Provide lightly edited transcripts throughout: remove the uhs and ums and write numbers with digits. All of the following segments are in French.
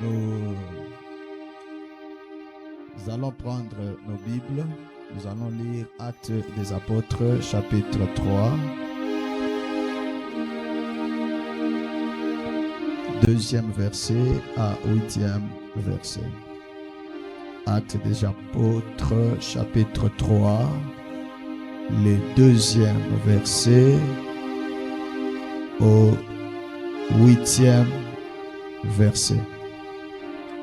Nous allons prendre nos Bibles. Nous allons lire Actes des Apôtres, chapitre 3. Deuxième verset à 8e verset. Actes des Apôtres, chapitre 3. Le deuxième verset au 8e verset.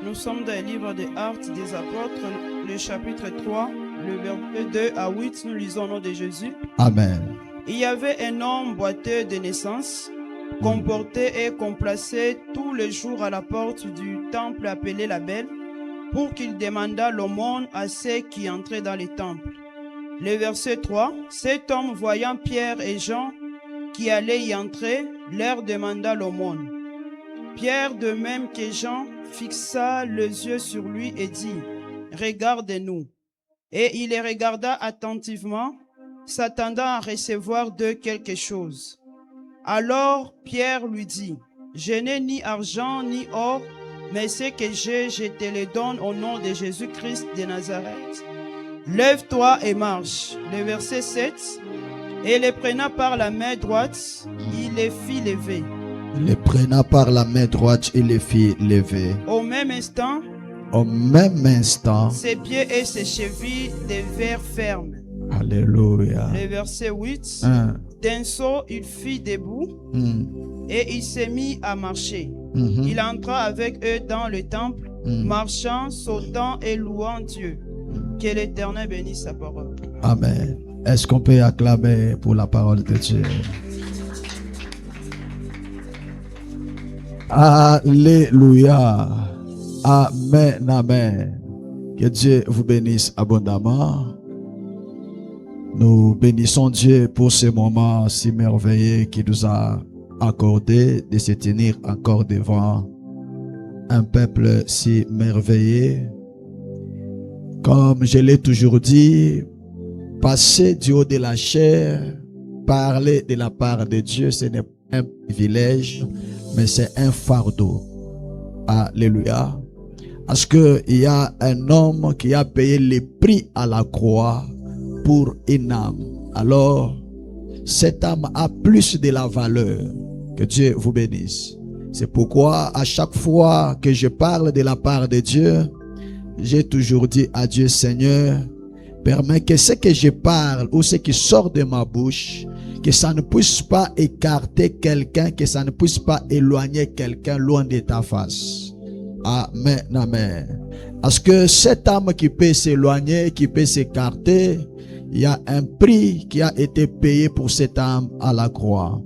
Nous sommes dans le livre des Actes des Apôtres, le chapitre 3, le verset 2 à 8. Nous lisons au nom de Jésus. Amen. Il y avait un homme boiteux de naissance, qu'on portait et qu'on plaçait tous les jours à la porte du temple appelé la Belle, pour qu'il demandât l'aumône à ceux qui entraient dans les temples. Le verset 3, cet homme, voyant Pierre et Jean qui allaient y entrer, leur demanda l'aumône. Pierre, de même que Jean, fixa les yeux sur lui et dit, « Regarde-nous. » Et il les regarda attentivement, s'attendant à recevoir d'eux quelque chose. Alors Pierre lui dit, « Je n'ai ni argent ni or, mais ce que j'ai, je te le donne au nom de Jésus-Christ de Nazareth. Lève-toi et marche. » Le verset 7. Et les prenant par la main droite, il les fit lever. Les prenant par la main droite, il les fit lever. Au même instant, ses pieds et ses chevilles devinrent fermes. Alléluia. Le verset 8. D'un saut, il fit debout et il s'est mis à marcher. Il entra avec eux dans le temple, marchant, sautant et louant Dieu. Que l'Éternel bénisse sa parole. Amen. Est-ce qu'on peut acclamer pour la parole de Dieu? Alléluia. Amen, amen. Que Dieu vous bénisse abondamment. Nous bénissons Dieu pour ce moment si merveilleux qu'il nous a accordé de se tenir encore devant un peuple si merveilleux. Comme je l'ai toujours dit, passer du haut de la chair, parler de la part de Dieu, ce n'est pas un privilège, mais c'est un fardeau. Alléluia. Parce qu'il y a un homme qui a payé le prix à la croix pour une âme. Alors, cette âme a plus de la valeur. Que Dieu vous bénisse. C'est pourquoi à chaque fois que je parle de la part de Dieu, j'ai toujours dit à Dieu, Seigneur, permets que ce que je parle ou ce qui sort de ma bouche, que ça ne puisse pas écarter quelqu'un, que ça ne puisse pas éloigner quelqu'un loin de ta face. Amen, amen. Parce que cette âme qui peut s'éloigner, qui peut s'écarter, il y a un prix qui a été payé pour cette âme à la croix.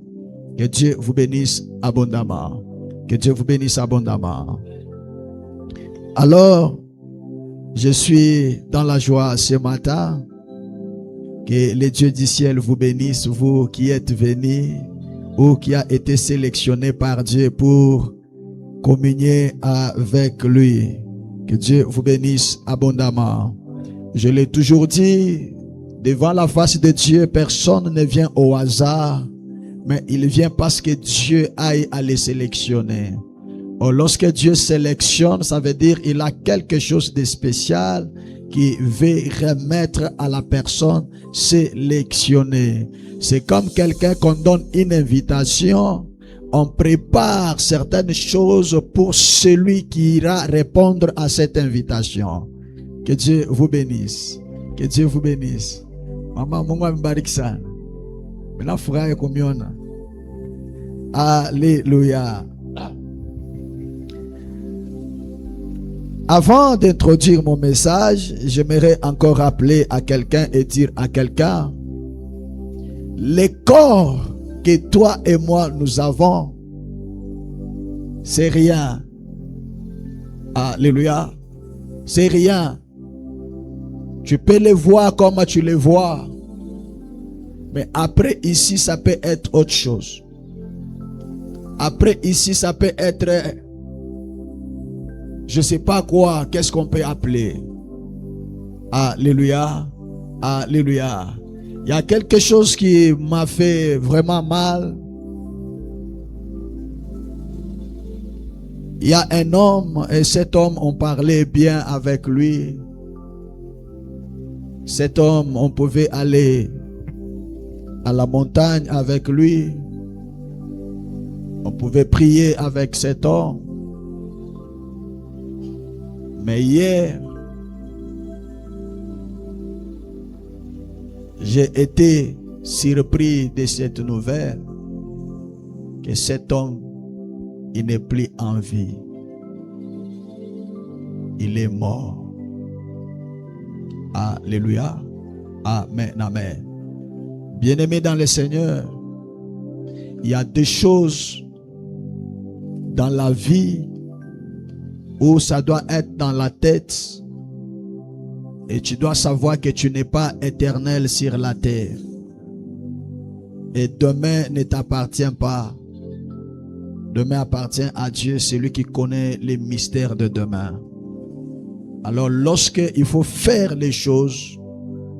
Que Dieu vous bénisse abondamment. Que Dieu vous bénisse abondamment. Alors, je suis dans la joie ce matin. Que le Dieu du ciel vous bénisse, vous qui êtes venus ou qui a été sélectionné par Dieu pour communier avec lui. Que Dieu vous bénisse abondamment. Je l'ai toujours dit, devant la face de Dieu, personne ne vient au hasard, mais il vient parce que Dieu aille à les sélectionner. Or, lorsque Dieu sélectionne, ça veut dire qu'il a quelque chose de spécial qui veut remettre à la personne sélectionnée. C'est comme quelqu'un qu'on donne une invitation, on prépare certaines choses pour celui qui ira répondre à cette invitation. Que Dieu vous bénisse. Que Dieu vous bénisse. Maman, Mungu amebariki sana. Ninafurahi kumiona. Alléluia. Avant d'introduire mon message, j'aimerais encore rappeler à quelqu'un et dire à quelqu'un, le corps que toi et moi nous avons, c'est rien. Alléluia. C'est rien. Tu peux le voir comme tu le vois. Mais après ici, ça peut être autre chose. Après ici, ça peut être, je ne sais pas quoi, qu'est-ce qu'on peut appeler. Alléluia. Alléluia. Il y a quelque chose qui m'a fait vraiment mal. Il y a un homme et cet homme, on parlait bien avec lui. Cet homme, on pouvait aller à la montagne avec lui. On pouvait prier avec cet homme. Mais hier, j'ai été surpris de cette nouvelle que cet homme, il n'est plus en vie. Il est mort. Alléluia. Amen, amen. Bien-aimés dans le Seigneur, il y a des choses dans la vie où ça doit être dans la tête et tu dois savoir que tu n'es pas éternel sur la terre et demain ne t'appartient pas. Demain appartient à Dieu, celui qui connaît les mystères de demain. Alors lorsque il faut faire les choses,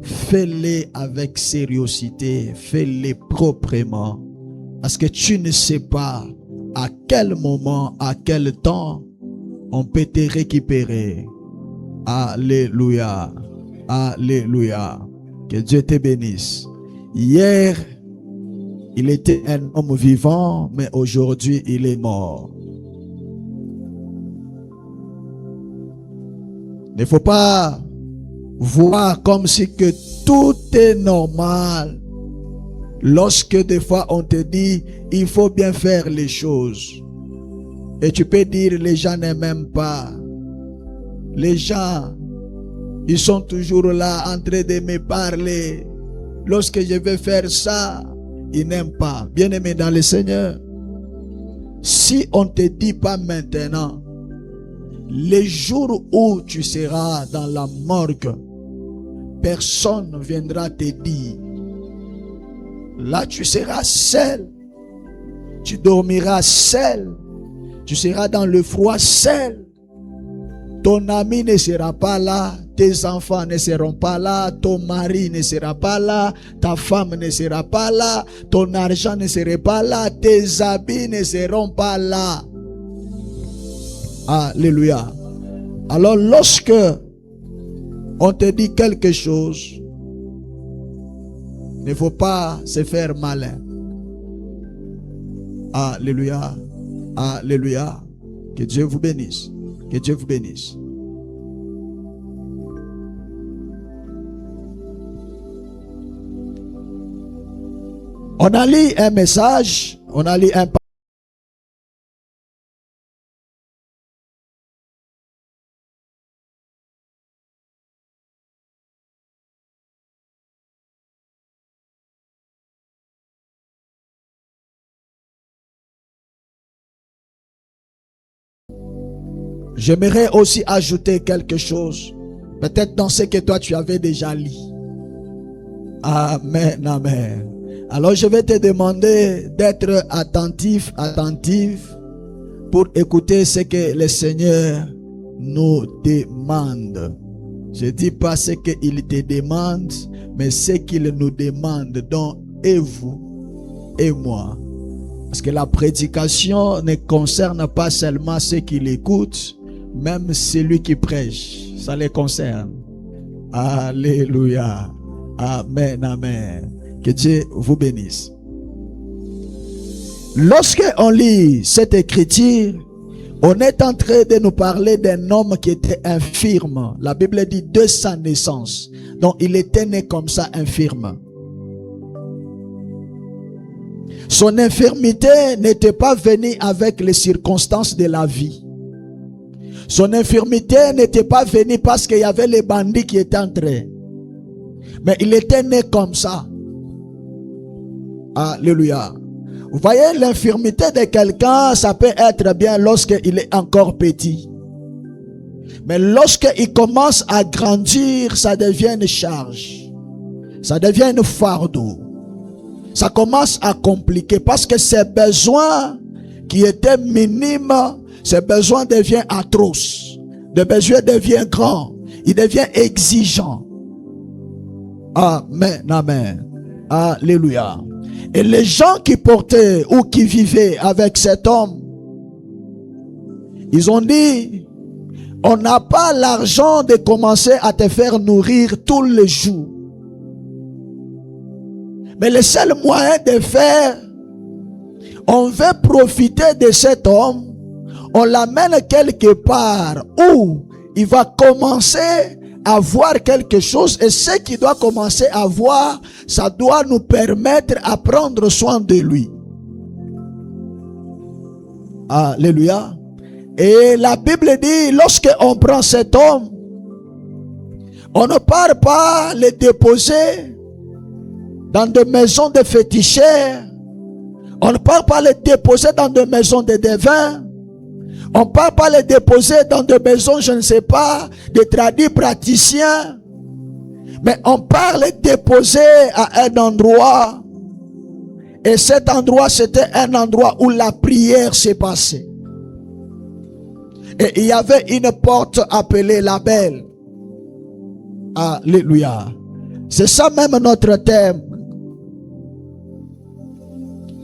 fais-les avec sérieuxité, fais-les proprement. Parce que tu ne sais pas à quel moment, à quel temps on peut te récupérer. Alléluia. Alléluia. Que Dieu te bénisse. Hier, il était un homme vivant, mais aujourd'hui, il est mort. Il ne faut pas voir comme si que tout est normal. Lorsque des fois on te dit, il faut bien faire les choses. Et tu peux dire, les gens n'aiment même pas. Les gens, ils sont toujours là en train de me parler. Lorsque je vais faire ça, ils n'aiment pas. Bien-aimé dans le Seigneur, si on ne te dit pas maintenant, les jours où tu seras dans la morgue, personne ne viendra te dire. Là, tu seras seul. Tu dormiras seul. Tu seras dans le froid seul. Ton ami ne sera pas là. Tes enfants ne seront pas là. Ton mari ne sera pas là. Ta femme ne sera pas là. Ton argent ne sera pas là. Tes habits ne seront pas là. Alléluia. Alors lorsque on te dit quelque chose, il ne faut pas se faire malin. Alléluia. Alléluia. Que Dieu vous bénisse. Que Dieu vous bénisse. On a lu un message. On a lu un J'aimerais aussi ajouter quelque chose. Peut-être dans ce que toi tu avais déjà lu. Amen, amen. Alors je vais te demander d'être attentif, attentif pour écouter ce que le Seigneur nous demande. Je ne dis pas ce qu'il te demande, mais ce qu'il nous demande, donc et vous et moi. Parce que la prédication ne concerne pas seulement ceux qui l'écoutent, même celui qui prêche, ça les concerne. Alléluia. Amen, amen. Que Dieu vous bénisse. Lorsque on lit cette écriture, on est en train de nous parler d'un homme qui était infirme. La Bible dit de sa naissance. Donc il était né comme ça, infirme. Son infirmité n'était pas venue avec les circonstances de la vie. Son infirmité n'était pas venue parce qu'il y avait les bandits qui étaient entrés. Mais il était né comme ça. Alléluia. Vous voyez, l'infirmité de quelqu'un, ça peut être bien lorsqu'il est encore petit. Mais lorsqu'il commence à grandir, ça devient une charge. Ça devient un fardeau. Ça commence à compliquer parce que ces besoins qui étaient minimes, ces besoins deviennent atroces. Le besoin devient grand. Il devient exigeant. Amen, amen. Alléluia. Et les gens qui portaient ou qui vivaient avec cet homme, Ils ont dit, on n'a pas l'argent de commencer à te faire nourrir tous les jours. Mais le seul moyen de faire, on veut profiter de cet homme, on l'amène quelque part où il va commencer à voir quelque chose, et ce qu'il doit commencer à voir, ça doit nous permettre à prendre soin de lui. Alléluia. Et la Bible dit, lorsque on prend cet homme, on ne part pas le déposer dans des maisons de féticheurs, on ne part pas le déposer dans des maisons de devins, on ne part pas le déposer dans des maisons, je ne sais pas, de tradis praticiens, mais on part le déposer à un endroit, et cet endroit c'était un endroit où la prière s'est passée. Et il y avait une porte appelée la belle. Alléluia. C'est ça même notre thème.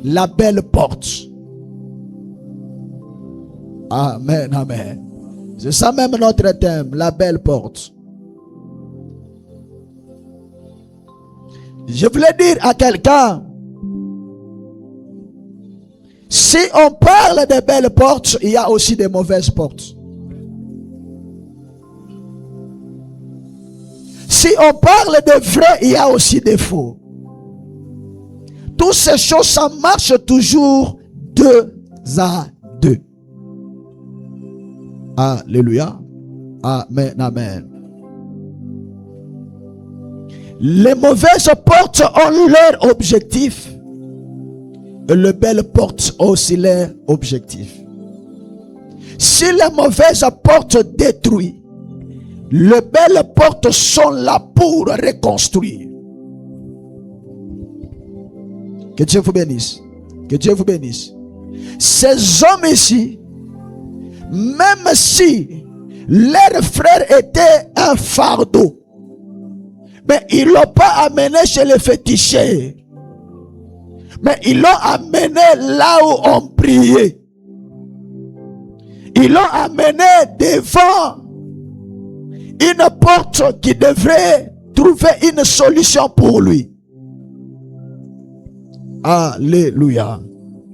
La belle porte. Amen, amen. C'est ça même notre thème, la belle porte. Je voulais dire à quelqu'un, si on parle de belles portes, il y a aussi de mauvaises portes. Si on parle de vrai, il y a aussi des faux. Toutes ces choses, ça marche toujours 2 à 2. Alléluia. Amen, amen. Les mauvaises portes ont leur objectif. Et les belles portes ont aussi leur objectif. Si les mauvaises portes détruisent, les belles portes sont là pour reconstruire. Que Dieu vous bénisse. Que Dieu vous bénisse. Ces hommes ici, même si leur frère était un fardeau, mais ils ne l'ont pas amené chez les féticheurs, mais ils l'ont amené là où on priait. Ils l'ont amené devant une porte qui devrait trouver une solution pour lui. Alléluia.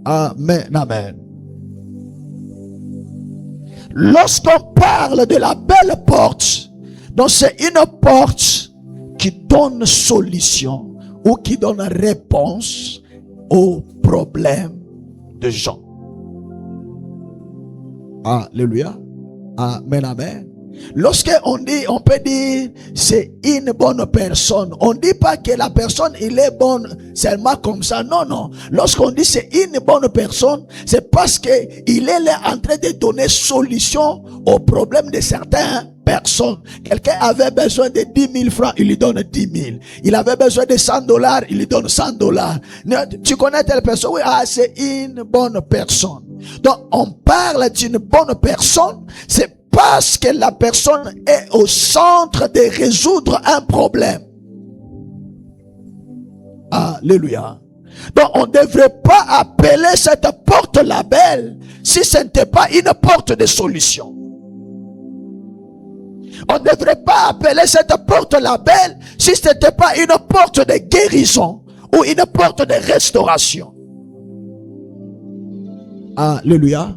Amen, amen. Lorsqu'on parle de la belle porte, donc c'est une porte qui donne solution ou qui donne réponse aux problèmes de gens. Alléluia. Amen, amen. Lorsqu'on dit, on peut dire c'est une bonne personne. On ne dit pas que la personne il est bonne seulement comme ça. Non, non. Lorsqu'on dit c'est une bonne personne, c'est parce que il est là en train de donner solution aux problèmes de certaines personnes. Quelqu'un avait besoin de 10 000 francs, il lui donne 10 000. Il avait besoin de $100, il lui donne $100. Tu connais telle personne? Oui, c'est une bonne personne. Donc on parle d'une bonne personne, c'est parce que la personne est au centre de résoudre un problème. Alléluia. Donc on ne devrait pas appeler cette porte la belle si ce n'était pas une porte de solution. On ne devrait pas appeler cette porte la belle si ce n'était pas une porte de guérison ou une porte de restauration. Alléluia.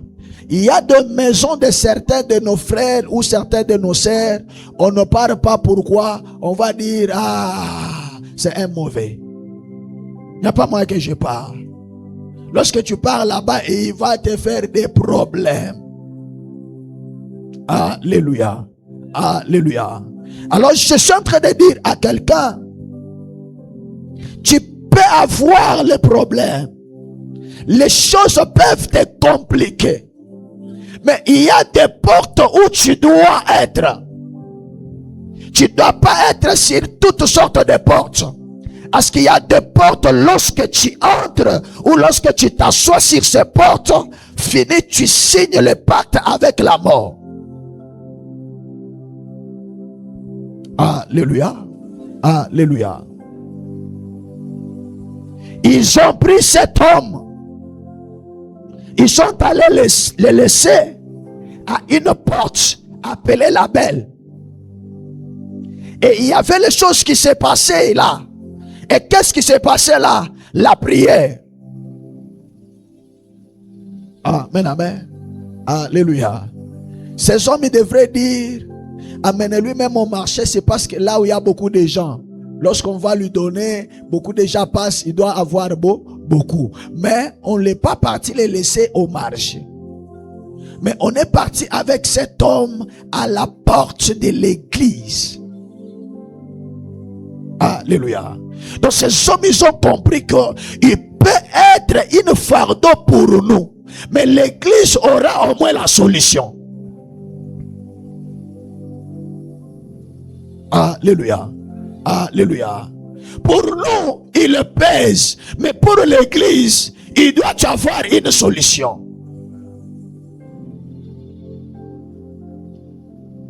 Il y a des maisons de certains de nos frères ou certains de nos sœurs. On ne parle pas pourquoi. On va dire, c'est un mauvais. Il n'y a pas moyen que je parle. Lorsque tu parles là-bas, il va te faire des problèmes. Alléluia. Alléluia. Alors je suis en train de dire à quelqu'un, tu peux avoir le problème. Les choses peuvent te compliquer. Mais il y a des portes où tu dois être. Tu ne dois pas être sur toutes sortes de portes. Parce qu'il y a des portes, lorsque tu entres ou lorsque tu t'assois sur ces portes, fini, tu signes le pacte avec la mort. Alléluia. Alléluia. Ils ont pris cet homme. Ils sont allés le laisser à une porte appelée la Belle. Et il y avait les choses qui s'est passées là. Et qu'est-ce qui s'est passé là? La prière. Amen, amen. Alléluia. Ces hommes, ils devraient dire, amenez-lui même au marché, c'est parce que là où il y a beaucoup de gens, lorsqu'on va lui donner, beaucoup de gens passent, il doit avoir beaucoup. Mais on n'est pas parti les laisser au marché. Mais on est parti avec cet homme à la porte de l'église. Alléluia. Donc ces hommes, ils ont compris qu'il peut être une fardeau pour nous. Mais l'église aura au moins la solution. Alléluia. Alléluia. Pour nous, il pèse. Mais pour l'église, il doit y avoir une solution.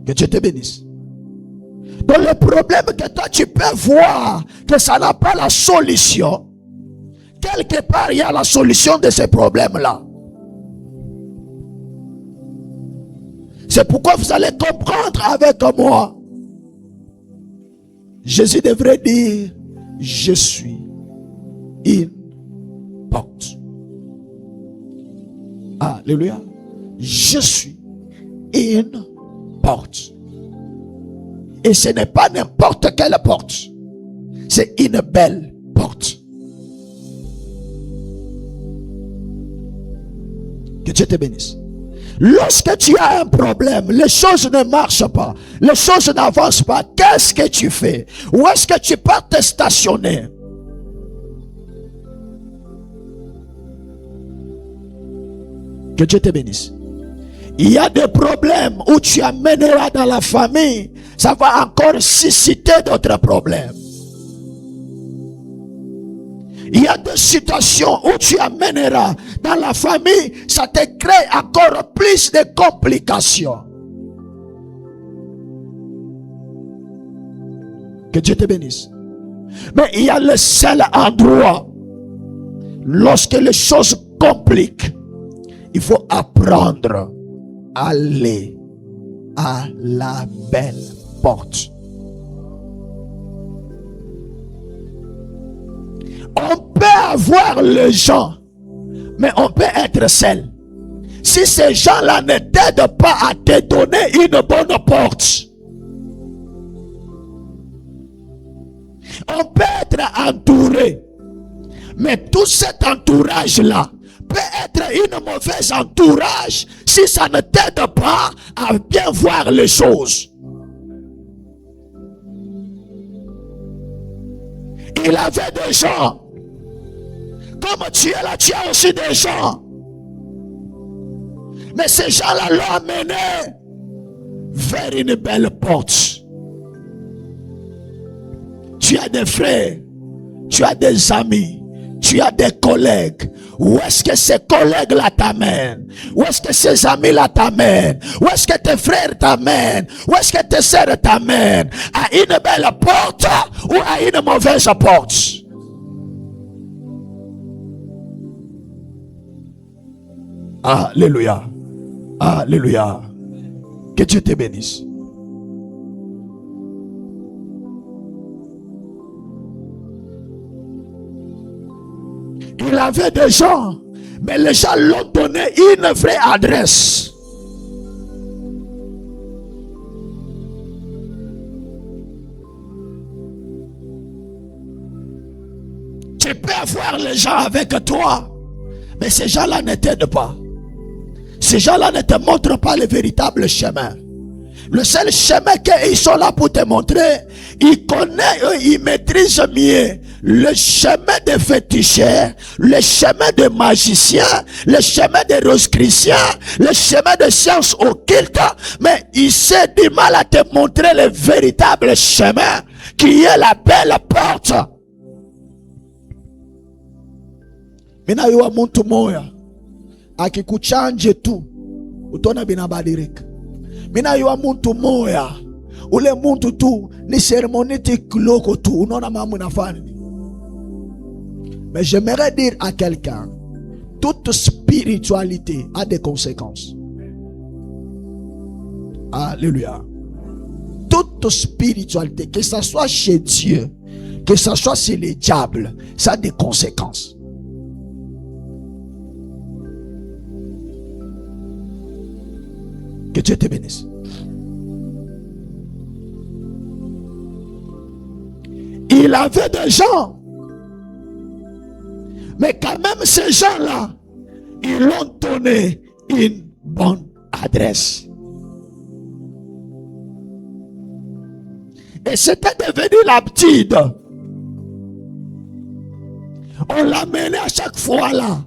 Que Dieu te bénisse. Donc le problème que toi tu peux voir que ça n'a pas la solution, quelque part il y a la solution de ces problèmes-là. C'est pourquoi vous allez comprendre avec moi. Jésus devrait dire, je suis une porte. Alléluia. Je suis une porte. Et ce n'est pas n'importe quelle porte. C'est une belle porte. Que Dieu te bénisse. Lorsque tu as un problème, les choses ne marchent pas, les choses n'avancent pas, qu'est-ce que tu fais? Où est-ce que tu peux te stationner? Que Dieu te bénisse. Il y a des problèmes où tu amèneras dans la famille, ça va encore susciter d'autres problèmes. Il y a des situations où tu amèneras dans la famille, ça te crée encore plus de complications. Que Dieu te bénisse. Mais il y a le seul endroit, lorsque les choses compliquent, il faut apprendre à aller à la belle porte. On peut avoir les gens, mais on peut être seul. Si ces gens-là ne t'aident pas à te donner une bonne porte, on peut être entouré, mais tout cet entourage-là peut être une mauvaise entourage si ça ne t'aide pas à bien voir les choses. Il avait des gens. Comme tu es là, tu as aussi des gens. Mais ces gens-là l'ont amené vers une belle porte. Tu as des frères, tu as des amis, tu as des collègues. Où est-ce que ces collègues-là t'amènent? Où est-ce que ces amis-là t'amènent? Où est-ce que tes frères t'amènent? Où est-ce que tes sœurs t'amènent? À une belle porte ou à une mauvaise porte? Alléluia. Alléluia. Que Dieu te bénisse. Il avait des gens, mais les gens l'ont donné une vraie adresse. Tu peux avoir les gens avec toi, mais ces gens-là ne t'aident pas. Ces gens-là ne te montrent pas le véritable chemin. Le seul chemin qu'ils sont là pour te montrer, ils connaissent, ils maîtrisent mieux le chemin des féticheurs, le chemin des magiciens, le chemin des rosicruciens, le chemin des sciences occultes, mais ils ont du mal à te montrer le véritable chemin qui est la belle porte. Mina yuwa muntu moya akikuchanje tu utona binabadirika. Mina yuwa muntu moya ule muntu tu ni sermoniti kiloko tu unaona mambo nafanya. Mais j'aimerais dire à quelqu'un, toute spiritualité a des conséquences. Alléluia. Toute spiritualité, que ce soit chez Dieu, que ce soit chez les diables, ça a des conséquences. Que Dieu te bénisse. Il avait des gens, mais quand même ces gens-là, ils l'ont donné une bonne adresse. Et c'était devenu l'habitude. On l'amenait à chaque fois là.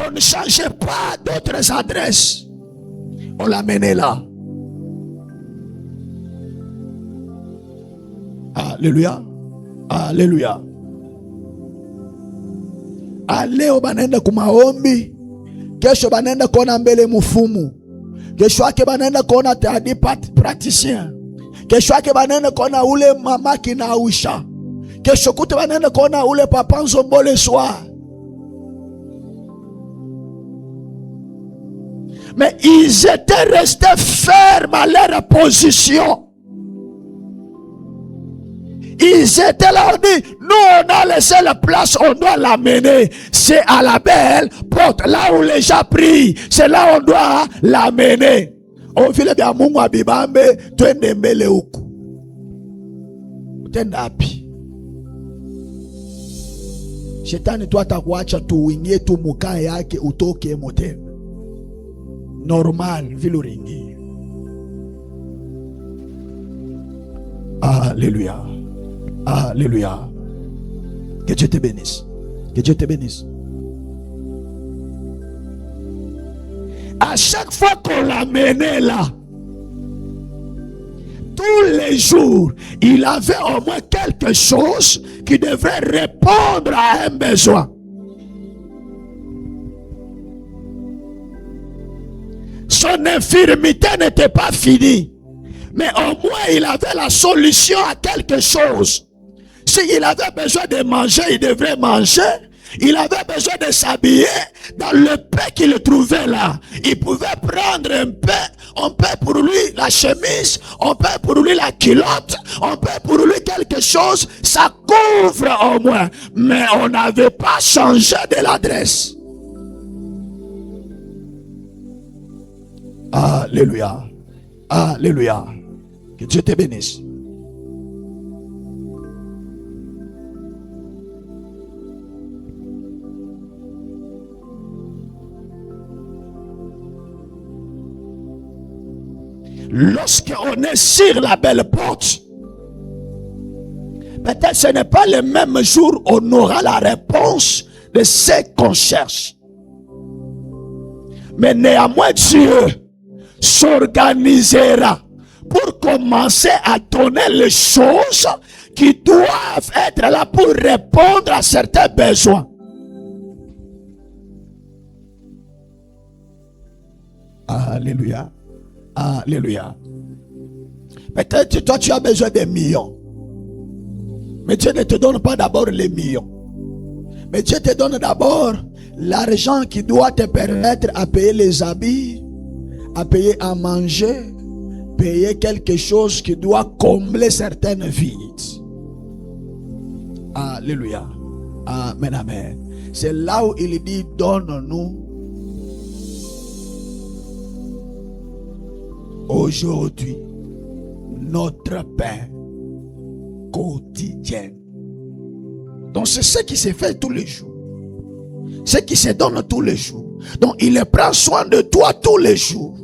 On ne changeait pas d'autres adresses. On l'amenait là. Alléluia. Alléluia. Leo banenda kumaombi, kesho banenda kuona mbele mufumu, kesho yake banenda kuona tadi praticien, kesho yake banenda kuona ule mama kinausha, kesho kute banenda kuona ule papa nzombole soir. Mais ils étaient restés fermes à leur position. Ils étaient là, on dit, nous on a laissé la place, on doit l'amener. C'est à la belle porte, là où les gens prient, c'est là où on doit l'amener. On fait le bien, Mungu abibambe, twende mbele huku. Utenda api. Shetani tu atakuacha tu uingie tu mukaa yake utoke mote. Normal, vile uringi. Alléluia. Alléluia. Que Dieu te bénisse. Que Dieu te bénisse. À chaque fois qu'on l'amenait là, tous les jours, il avait au moins quelque chose qui devrait répondre à un besoin. Son infirmité n'était pas finie, mais au moins il avait la solution à quelque chose. S'il avait besoin de manger, il devrait manger. Il avait besoin de s'habiller dans le paix qu'il trouvait là. Il pouvait prendre un paix. On paie pour lui la chemise, on paie pour lui la culotte, on paie pour lui quelque chose. Ça couvre au moins. Mais on n'avait pas changé de l'adresse. Alléluia. Alléluia. Que Dieu te bénisse. Lorsqu'on est sur la belle porte, peut-être ce n'est pas le même jour où on aura la réponse de ce qu'on cherche. Mais néanmoins, Dieu s'organisera pour commencer à donner les choses qui doivent être là pour répondre à certains besoins. Alléluia. Alléluia. Peut-être toi tu as besoin des millions. Mais Dieu ne te donne pas d'abord les millions. Mais Dieu te donne d'abord l'argent qui doit te permettre à payer les habits, à payer à manger, payer quelque chose qui doit combler certaines vides. Alléluia. Amen, amen. C'est là où il dit, donne-nous aujourd'hui notre pain quotidien. Donc c'est ce qui se fait tous les jours. Ce qui se donne tous les jours. Donc il prend soin de toi tous les jours.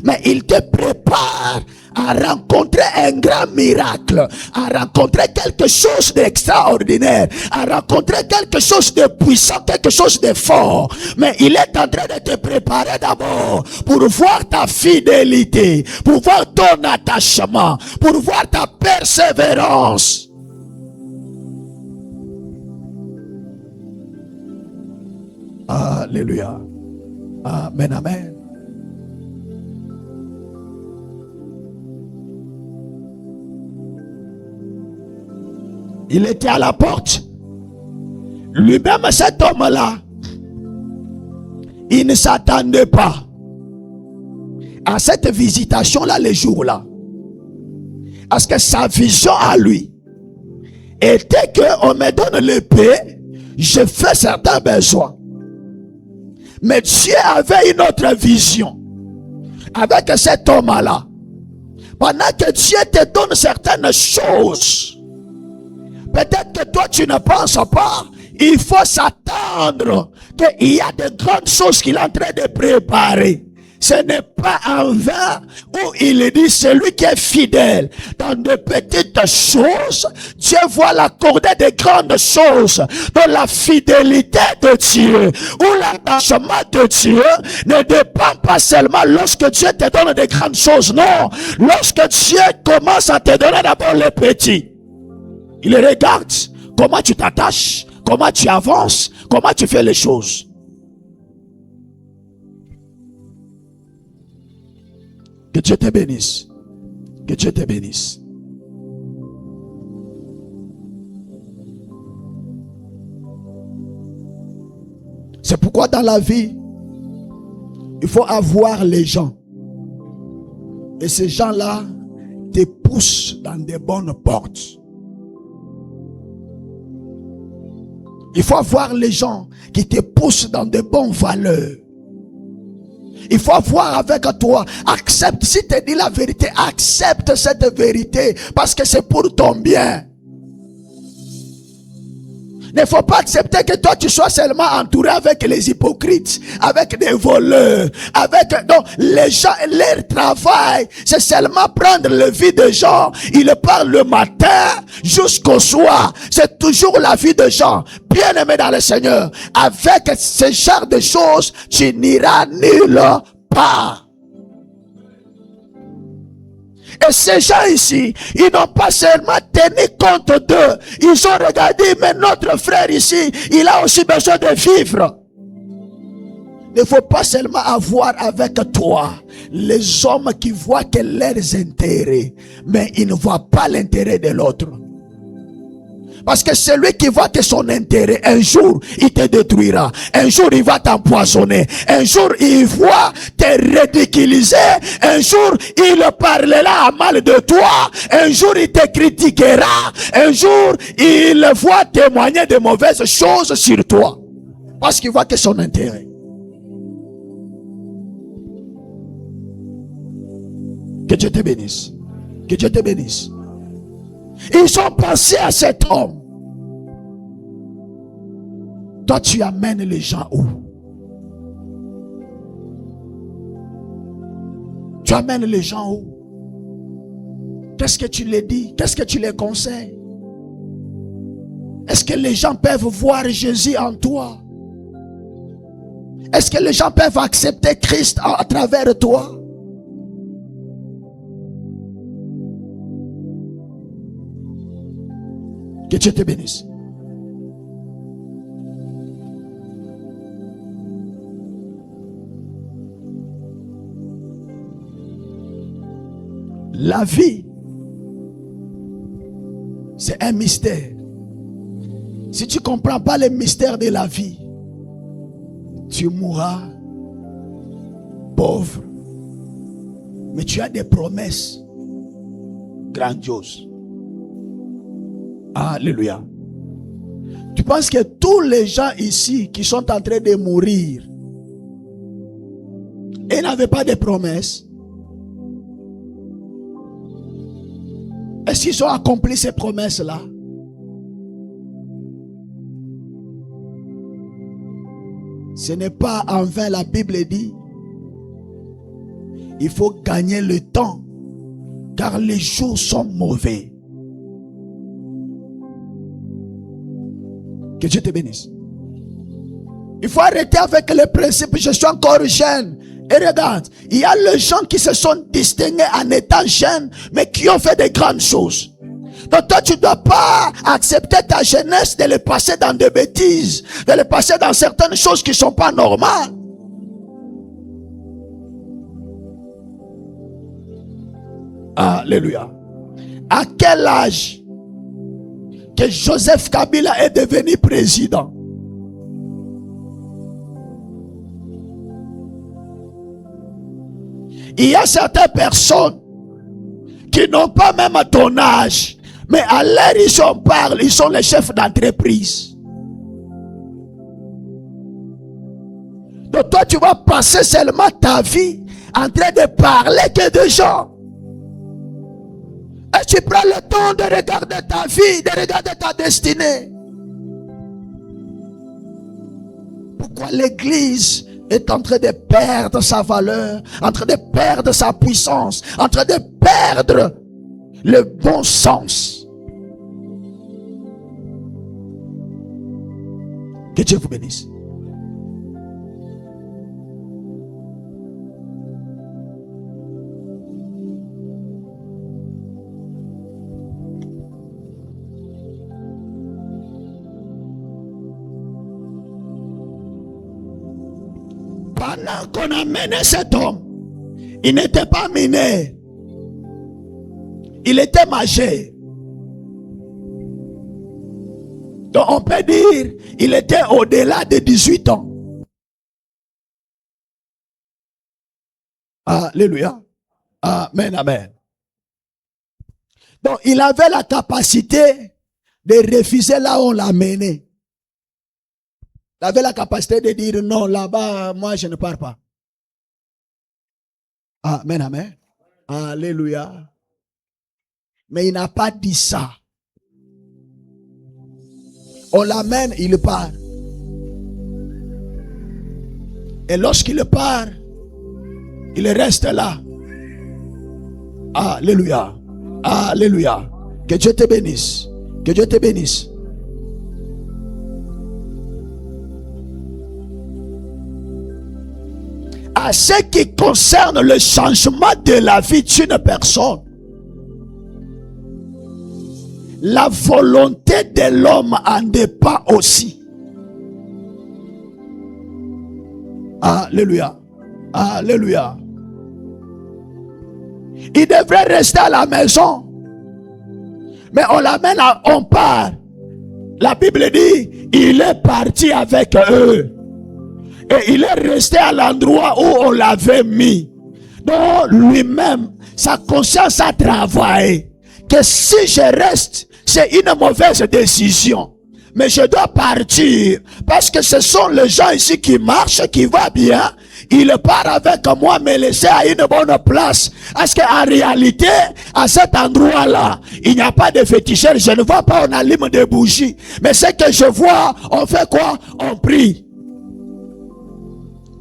Mais il te prépare à rencontrer un grand miracle, à rencontrer quelque chose d'extraordinaire, à rencontrer quelque chose de puissant, quelque chose de fort. Mais il est en train de te préparer d'abord pour voir ta fidélité, pour voir ton attachement, pour voir ta persévérance. Alléluia. Amen, amen. Il était à la porte. Lui-même, cet homme-là, il ne s'attendait pas. à cette visitation-là, les jours-là. Parce que sa vision à lui était qu'on me donne l'épée, je fais certains besoins. Mais Dieu avait une autre vision avec cet homme-là. Pendant que Dieu te donne certaines choses, peut-être que toi tu ne penses pas, il faut s'attendre qu'il y a de grandes choses qu'il est en train de préparer. Ce n'est pas en vain où il dit celui qui est fidèle dans de petites choses, Dieu va l'accorder de grandes choses. Dans la fidélité de Dieu ou l'attachement de Dieu ne dépend pas seulement lorsque Dieu te donne de grandes choses. Non, lorsque Dieu commence à te donner d'abord les petits, il regarde comment tu t'attaches, comment tu avances, comment tu fais les choses. Que Dieu te bénisse. Que Dieu te bénisse. C'est pourquoi dans la vie, il faut avoir les gens. Et ces gens-là te poussent dans des bonnes portes. Il faut avoir les gens qui te poussent dans de bonnes valeurs. Il faut avoir avec toi, accepte, si tu dis la vérité, accepte cette vérité parce que c'est pour ton bien. Il ne faut pas accepter que toi tu sois seulement entouré avec les hypocrites, avec des voleurs, donc les gens, leur travail, c'est seulement prendre le vie de gens. Ils parlent le matin jusqu'au soir. C'est toujours la vie de gens. Bien aimé dans le Seigneur, avec ce genre de choses, tu n'iras nulle part. Et ces gens ici, ils n'ont pas seulement tenu compte d'eux. Ils ont regardé, mais notre frère ici, il a aussi besoin de vivre. Il ne faut pas seulement avoir avec toi les hommes qui voient que leurs intérêts, mais ils ne voient pas l'intérêt de l'autre. Parce que celui qui voit que son intérêt, un jour, il te détruira. Un jour, il va t'empoisonner. Un jour, il va te ridiculiser. Un jour, il parlera mal de toi. Un jour, il te critiquera. Un jour, il va témoigner de mauvaises choses sur toi. Parce qu'il voit que son intérêt. Que Dieu te bénisse. Que Dieu te bénisse. Ils ont pensé à cet homme. Toi, tu amènes les gens où? Tu amènes les gens où? Qu'est-ce que tu les dis? Qu'est-ce que tu les conseilles? Est-ce que les gens peuvent voir Jésus en toi? Est-ce que les gens peuvent accepter Christ à travers toi? Que Dieu te bénisse. La vie, c'est un mystère. Si tu ne comprends pas le mystère de la vie, tu mourras pauvre. Mais tu as des promesses grandioses. Alléluia. Tu penses que tous les gens ici qui sont en train de mourir, ils n'avaient pas de promesses? Est-ce qu'ils ont accompli ces promesses-là? Ce n'est pas en vain, la Bible dit, il faut gagner le temps, car les jours sont mauvais. Que Dieu te bénisse. Il faut arrêter avec les principes. Je suis encore jeune. Et regarde, il y a les gens qui se sont distingués en étant jeunes, mais qui ont fait de grandes choses. Donc toi, tu ne dois pas accepter ta jeunesse de les passer dans des bêtises, de les passer dans certaines choses qui ne sont pas normales. Alléluia. À quel âge que Joseph Kabila est devenu président? Il y a certaines personnes qui n'ont pas même ton âge, mais à l'heure ils en parlent, ils sont les chefs d'entreprise. Donc toi tu vas passer seulement ta vie en train de parler que de gens. Et tu prends le temps de regarder ta vie, de regarder ta destinée. Pourquoi l'église est en train de perdre sa valeur, en train de perdre sa puissance, en train de perdre le bon sens? Que Dieu vous bénisse. Pendant qu'on a mené cet homme, il n'était pas miné. Il était majeur. Donc on peut dire, il était au-delà de 18 ans. Alléluia. Amen, amen. Donc il avait la capacité de refuser là où on l'a mené. Il avait la capacité de dire non, là-bas, moi je ne pars pas. Amen, amen. Alléluia. Mais il n'a pas dit ça. On l'amène, il part. Et lorsqu'il part, il reste là. Alléluia. Alléluia. Que Dieu te bénisse. Que Dieu te bénisse. À ce qui concerne le changement de la vie d'une personne, la volonté de l'homme en dépend aussi. Alléluia. Alléluia. Il devrait rester à la maison. Mais on l'amène, on part. La Bible dit, il est parti avec eux. Et il est resté à l'endroit où on l'avait mis. Donc lui-même, sa conscience a travaillé. Que si je reste, c'est une mauvaise décision. Mais je dois partir. Parce que ce sont les gens ici qui marchent, qui vont bien. Il part avec moi, me laisser à une bonne place. Parce qu'en réalité, à cet endroit-là, il n'y a pas de féticheur. Je ne vois pas, on allume des bougies. Mais ce que je vois, on fait quoi? On prie.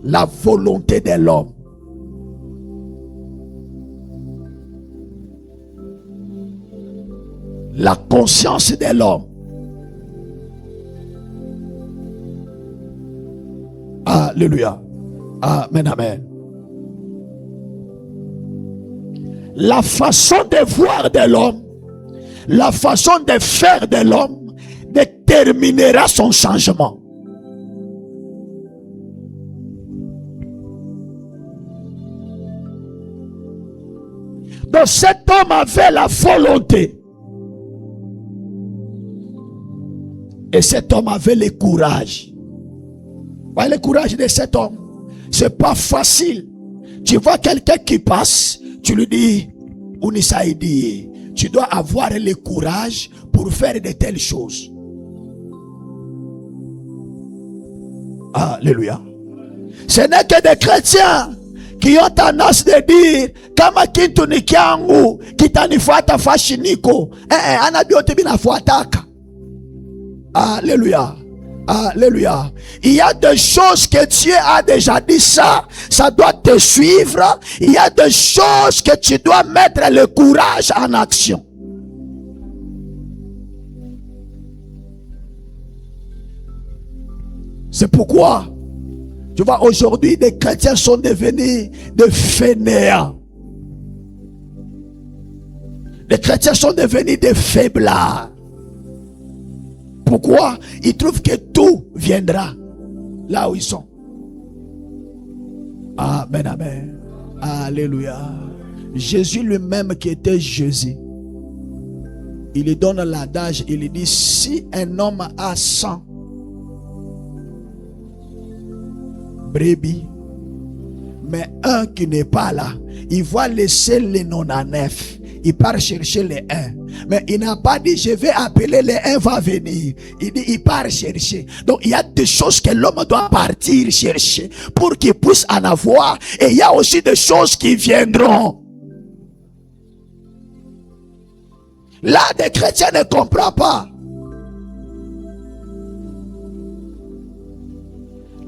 La volonté de l'homme. La conscience de l'homme. Alléluia. Amen, amen. La façon de voir de l'homme, la façon de faire de l'homme déterminera son changement. Donc cet homme avait la volonté. Et cet homme avait le courage. Voyez le courage de cet homme. C'est pas facile. Tu vois quelqu'un qui passe, tu lui dis, Unisaïdi, tu dois avoir le courage pour faire de telles choses. Alléluia. Ce n'est que des chrétiens qui ont tendance de dire kama kintu ni kyangu kitanifuata fashiniko anabiote binafuataka. Alléluia. Alléluia. Il y a des choses que Dieu a déjà dit ça doit te suivre. Il y a des choses que tu dois mettre le courage en action. C'est pourquoi tu vois aujourd'hui des chrétiens sont devenus des fainéants. Les chrétiens sont devenus des faiblards. Pourquoi? Ils trouvent que tout viendra là où ils sont. Amen, amen. Alléluia. Jésus lui-même qui était Jésus, il lui donne l'adage, il lui dit, si un homme a 100 brebis, Mais un qui n'est pas là, il va laisser les 99. Il part chercher les 1. Mais il n'a pas dit je vais appeler les 1 va venir. Il dit il part chercher. Donc il y a des choses que l'homme doit partir chercher pour qu'il puisse en avoir. Et il y a aussi des choses qui viendront. Là, des chrétiens ne comprennent pas.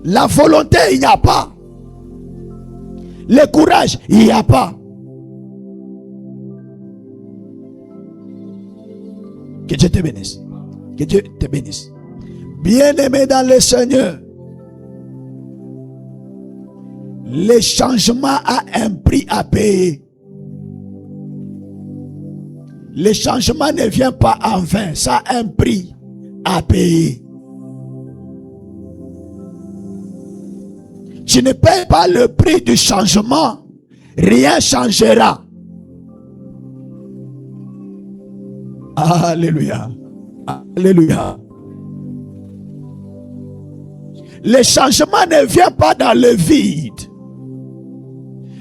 La volonté, il n'y a pas. Le courage, il n'y a pas. Que Dieu te bénisse. Que Dieu te bénisse. Bien-aimé dans le Seigneur, le changement a un prix à payer. Le changement ne vient pas en vain. Ça a un prix à payer. Tu ne payes pas le prix du changement, rien changera. Alléluia. Alléluia. Le changement ne vient pas dans le vide.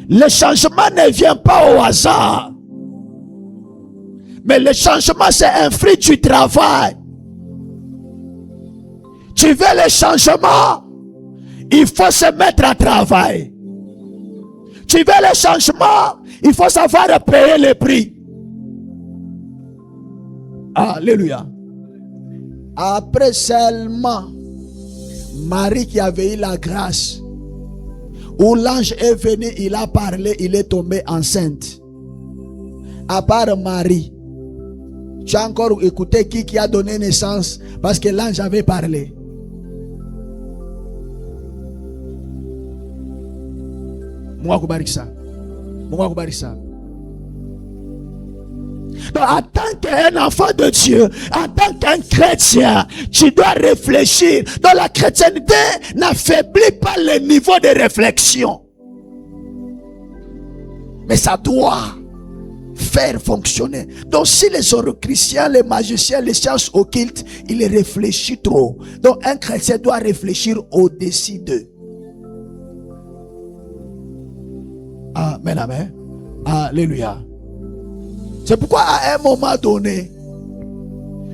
Le changement ne vient pas au hasard. Mais le changement, c'est un fruit du travail. Tu veux le changement? Il faut se mettre à travail. Tu veux le changement? Il faut savoir payer le prix. Alléluia. Après seulement Marie qui avait eu la grâce, où l'ange est venu, il a parlé, il est tombé enceinte. À part Marie, tu as encore écouté qui a donné naissance parce que l'ange avait parlé. Moi, ça. Donc, en tant qu'un enfant de Dieu, en tant qu'un chrétien, tu dois réfléchir. Donc, la chrétienté n'affaiblit pas le niveau de réflexion. Mais ça doit faire fonctionner. Donc, si les orochriciens, les magiciens, les sciences occultes, ils réfléchissent trop. Donc, un chrétien doit réfléchir au-dessus d'eux. Amen, amen. Alléluia. C'est pourquoi à un moment donné,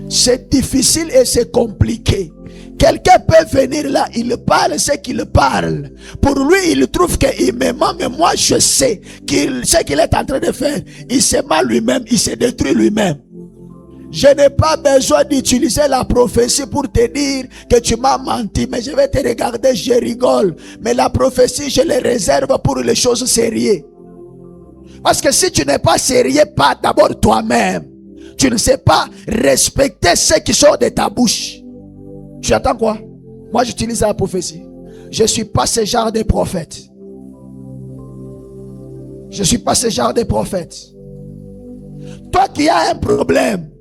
c'est difficile et c'est compliqué. Quelqu'un peut venir là, il parle ce qu'il parle. Pour lui, il trouve qu'il me ment, mais moi je sais ce qu'il est en train de faire. Il se ment lui-même, il se détruit lui-même. Je n'ai pas besoin d'utiliser la prophétie pour te dire que tu m'as menti, mais je vais te regarder, je rigole. Mais la prophétie, je les réserve pour les choses sérieuses. Parce que si tu n'es pas sérieux, pas d'abord toi-même, tu ne sais pas respecter ce qui sort de ta bouche. Tu attends quoi? Moi, j'utilise la prophétie. Je ne suis pas ce genre de prophète. Je ne suis pas ce genre de prophète. Toi qui as un problème,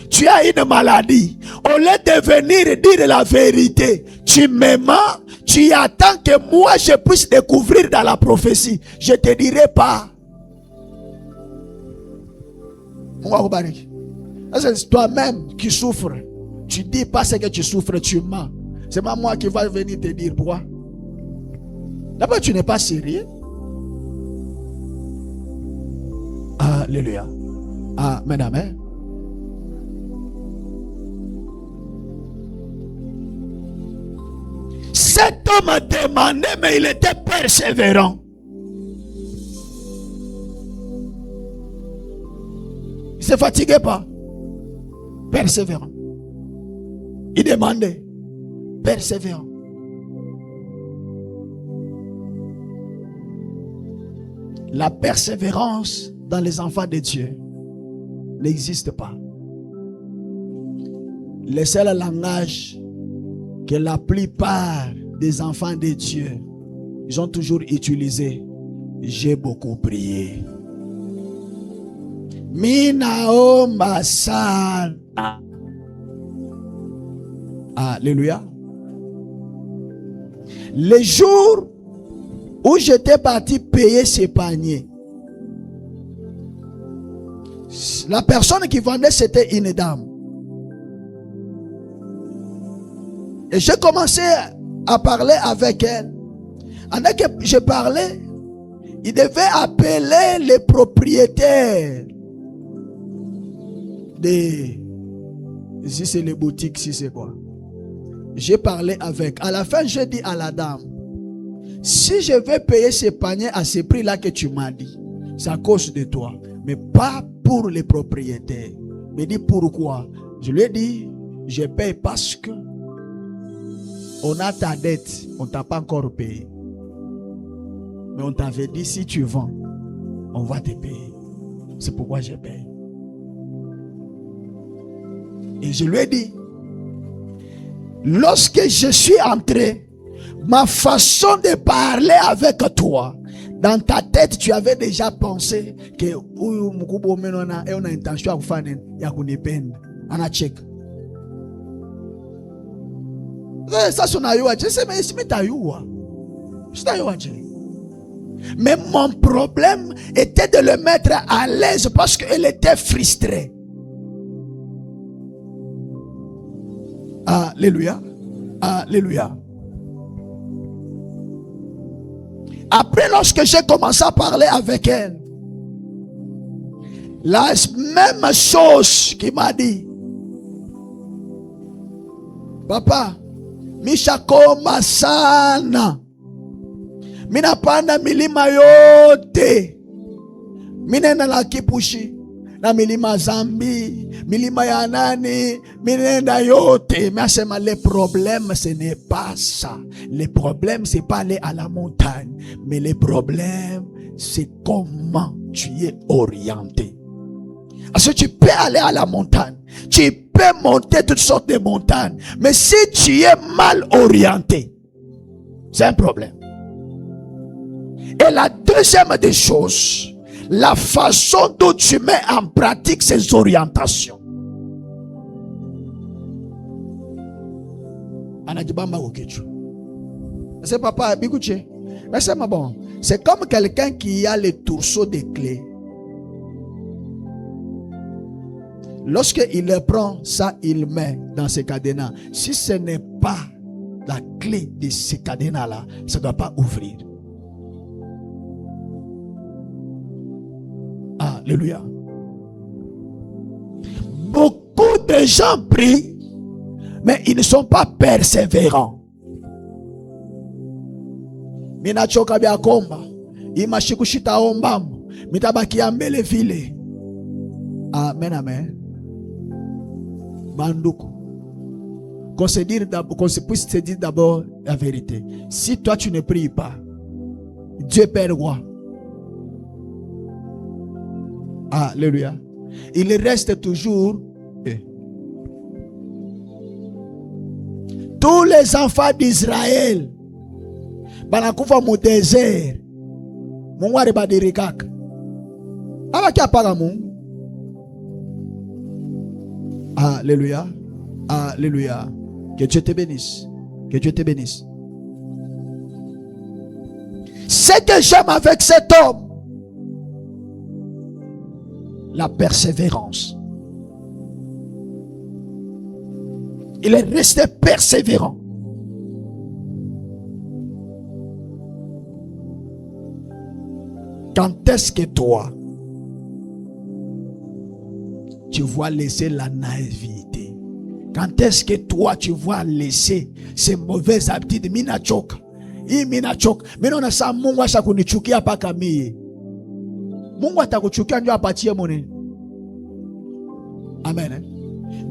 tu as une maladie, au lieu de venir dire la vérité, tu me mens, tu attends que moi je puisse découvrir dans la prophétie. Je ne te dirai pas. C'est toi-même qui souffres. Tu dis pas ce que tu souffres, tu mens. C'est pas moi qui va venir te dire pourquoi. D'abord, tu n'es pas sérieux. Alléluia. Amen, amen. Cet homme a demandé, mais il était persévérant. Il ne se fatiguait pas. Persévérant. Il demandait. Persévérant. La persévérance dans les enfants de Dieu n'existe pas. Le seul langage que la plupart des enfants de Dieu, ils ont toujours utilisé, j'ai beaucoup prié. Minao Masana. Alléluia. Le jour où j'étais parti payer ces paniers, la personne qui vendait, c'était une dame. Et j'ai commencé à parler avec elle. Pendant que je parlais, Il devait appeler les propriétaires si c'est les boutiques, si c'est quoi. J'ai parlé avec. À la fin, j'ai dit à la dame, si je vais payer ce panier à ce prix-là que tu m'as dit, c'est à cause de toi, mais pas pour les propriétaires. Mais dit pourquoi? Je lui ai dit, je paye parce que on a ta dette, on t'a pas encore payé. Mais on t'avait dit, si tu vends, on va te payer. C'est pourquoi je paye. Et je lui ai dit, lorsque je suis entré, ma façon de parler avec toi, dans ta tête, tu avais déjà pensé que on a intention de faire une peine. On a check. Ça, c'est un je sais, mais c'est mais mon problème était de le mettre à l'aise parce qu'elle était frustrée. Alléluia. Alléluia. Après, lorsque j'ai commencé à parler avec elle, la même chose qu'il m'a dit. Papa, Mishakoma sana. Mina panda milima yote. Minenda la Kipushi. Na milima Zambi. Milima ya nani. Minenda yote. Mais le problème, ce n'est pas ça. Le problème, c'est pas aller à la montagne. Mais le problème, c'est comment tu es orienté. Parce que tu peux aller à la montagne. Tu peux monter toutes sortes de montagnes. Mais si tu es mal orienté, c'est un problème. Et la deuxième des choses, la façon dont tu mets en pratique ces orientations. C'est papa, c'est comme quelqu'un qui a le trousseau de clés. Lorsqu'il le prend, ça il met dans ce cadenas. Si ce n'est pas la clé de ce cadenas-là, ça ne doit pas ouvrir. Alléluia. Beaucoup de gens prient, mais ils ne sont pas persévérants. Minachoka bya komba, imashikushita ombamu, mitabakia mbele vile. Amen, amen. Bandoukou. Qu'on se puisse te dire d'abord la vérité. Si toi tu ne pries pas, Dieu Père roi. Alléluia. Il reste toujours tous les enfants d'Israël. Banakufa mu désert. Mungu alibadirikaka. Abaki apaka Mungu. Alléluia. Alléluia. Que Dieu te bénisse. Que Dieu te bénisse. Ce que j'aime avec cet homme, la persévérance. Il est resté persévérant. Quand est-ce que toi, tu vas laisser la naïveté? Quand est-ce que toi, tu vas laisser ces mauvaises habitudes? Minachoka. Minachoka. Mais non, ça, Mungu ashakunichukia paka mie. Mungu atakuchukia ndio apatie monene. Amen.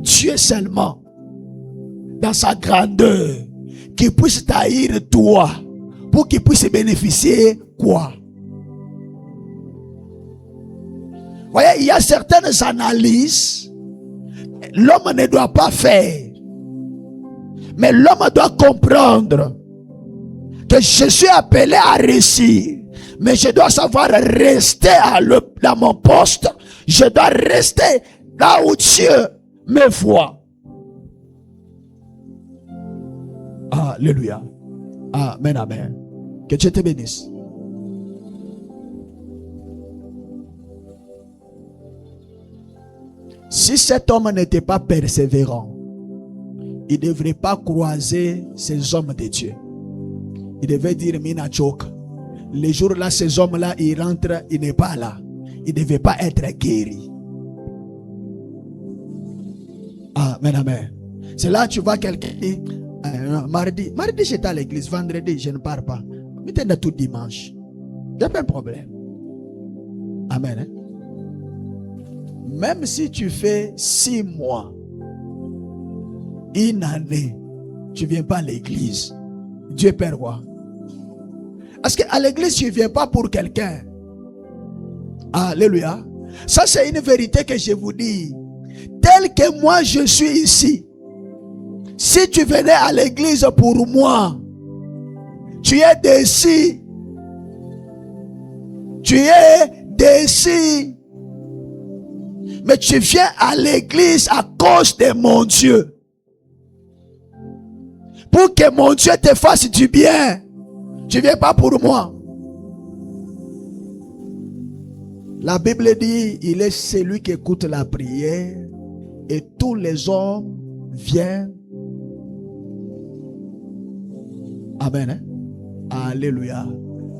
Dieu seulement, dans sa grandeur, qui puisse t'haïr toi, pour qu'il puisse bénéficier quoi? Voyez, il y a certaines analyses, l'homme ne doit pas faire. Mais l'homme doit comprendre que je suis appelé à réussir. Mais je dois savoir rester dans mon poste. Je dois rester là où Dieu me voit. Alléluia. Amen, amen. Que Dieu te bénisse. Si cet homme n'était pas persévérant, il ne devrait pas croiser ces hommes de Dieu. Il devait dire Minachoka. Les jours-là, ces hommes-là, ils rentrent, il n'est pas là. Il ne devait pas être guéri. Amen, amen. C'est là que tu vois quelqu'un qui dit, mardi j'étais à l'église, vendredi je ne pars pas. Mais tu es là tout dimanche. Il n'y a pas de problème. Amen. Même si tu fais 6 mois, une année, tu ne viens pas à l'église. Dieu Père roi. Parce qu'à l'église, tu ne viens pas pour quelqu'un. Alléluia. Ça, c'est une vérité que je vous dis. Tel que moi, je suis ici. Si tu venais à l'église pour moi, tu es déçu. Tu es déçu. Mais tu viens à l'église à cause de mon Dieu. Pour que mon Dieu te fasse du bien. Tu ne viens pas pour moi. La Bible dit, il est celui qui écoute la prière et tous les hommes viennent. Amen. Alléluia.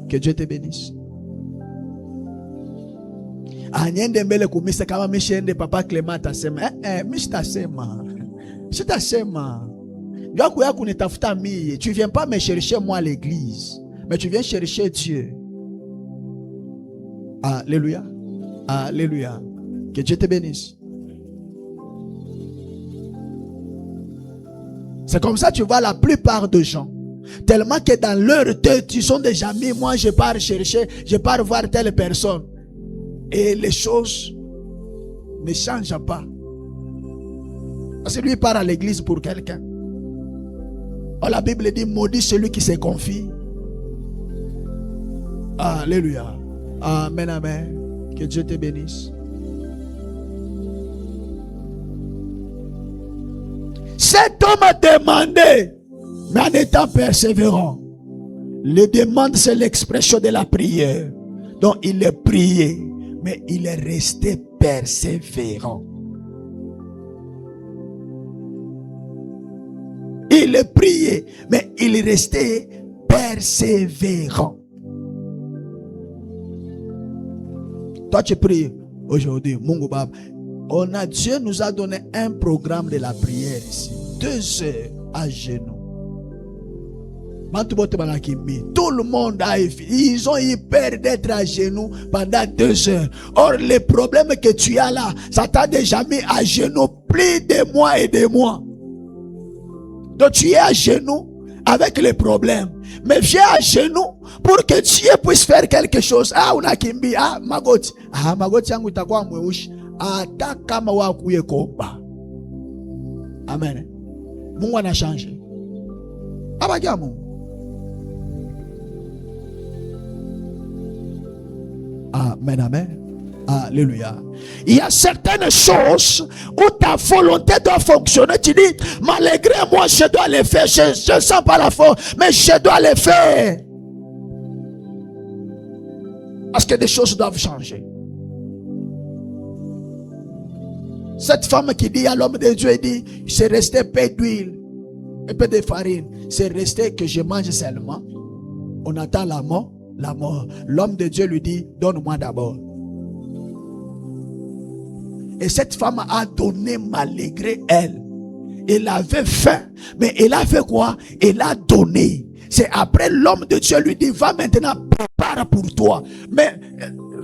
Que Dieu te bénisse. Anyendembele kumisa kama mishende papa Clément tasema mishtasema. Shitasema. Ndio yako kunitafuta mie. Tu viens pas me chercher moi à l'église, mais tu viens chercher Dieu. Alléluia. Alléluia. Que Dieu te bénisse. C'est comme ça que tu vois la plupart des gens. Tellement que dans leur tête, ils sont des amis. Moi, je pars chercher, je pars voir telle personne. Et les choses ne changent pas. Parce que lui part à l'église pour quelqu'un. Oh, la Bible dit, maudit celui qui se confie. Alléluia. Amen, amen. Que Dieu te bénisse. Cet homme a demandé, mais en étant persévérant. Les demandes, c'est l'expression de la prière. Donc, il est prié, mais il est resté persévérant. Il est prié, mais il est resté persévérant. Toi, tu pries aujourd'hui, Mungu Baba. Dieu nous a donné un programme de la prière ici. 2 heures à genoux. Tout le monde ils ont eu peur d'être à genoux pendant 2 heures. Or, le problème que tu as là, ça t'a déjà mis à genoux plus de mois et de mois. Donc, tu es à genoux avec les problèmes. Mais viens à genoux pour que Dieu puisse faire quelque chose. Unakimbi. Magoti. Magoti yangu itakuwa mweushi. Hata kama wakuye kuomba. Amen. Mungu anachange. Abakia Mungu. Amen, amen. Alléluia. Il y a certaines choses où ta volonté doit fonctionner. Tu dis, malgré moi, je dois les faire. Je ne sens pas la force, mais je dois les faire. Parce que des choses doivent changer. Cette femme qui dit à l'homme de Dieu, il dit, c'est resté peu d'huile et peu de farine. C'est resté que je mange seulement. On attend la mort. La mort. L'homme de Dieu lui dit, donne-moi d'abord. Et cette femme a donné malgré elle. Elle avait faim. Mais elle a fait quoi? Elle a donné. C'est après l'homme de Dieu lui dit, va maintenant, prépare pour toi. Mais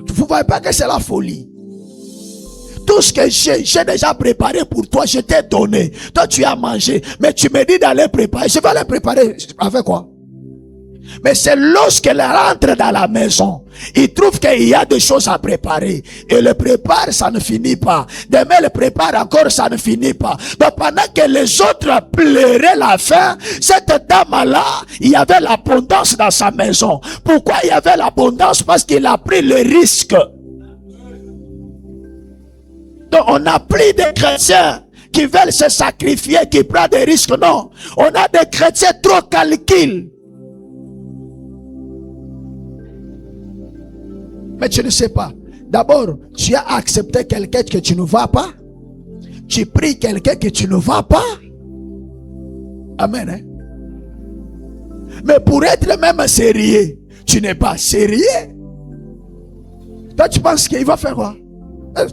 vous ne voyez pas que c'est la folie. Tout ce que j'ai déjà préparé pour toi, je t'ai donné. Toi, tu as mangé. Mais tu me dis d'aller préparer. Je vais aller préparer. Avec quoi? Mais c'est lorsqu'elle rentre dans la maison, il trouve qu'il y a des choses à préparer. Et le prépare, ça ne finit pas. Demain, le prépare encore, ça ne finit pas. Donc pendant que les autres pleuraient la faim, cette dame-là, il y avait l'abondance dans sa maison. Pourquoi il y avait l'abondance? Parce qu'il a pris le risque. Donc on a pris des chrétiens qui veulent se sacrifier, qui prennent des risques. Non. On a des chrétiens trop calculs. Mais tu ne sais pas. D'abord, tu as accepté quelqu'un que tu ne vas pas. Tu pries quelqu'un que tu ne vas pas. Amen. Mais pour être même sérieux, tu n'es pas sérieux. Toi, tu penses qu'il va faire quoi?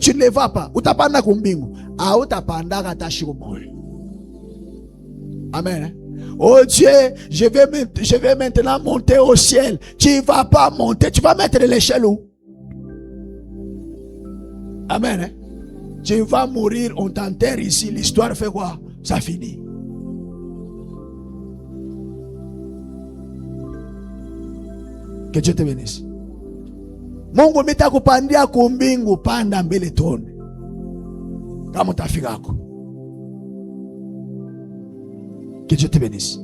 Tu ne les vas pas. Utapanda kumbingu. Ah, utapanda katashirumol. Amen. Oh Dieu, je vais maintenant monter au ciel. Tu ne vas pas monter. Tu vas mettre l'échelle où? Amen. Tu vas mourir, on t'enterre ici. L'histoire fait quoi? Ça finit. Que Dieu te bénisse. Mungu mitakupandia kumbingu, panda mbele tone. Kama utafikako. Que Dieu te bénisse.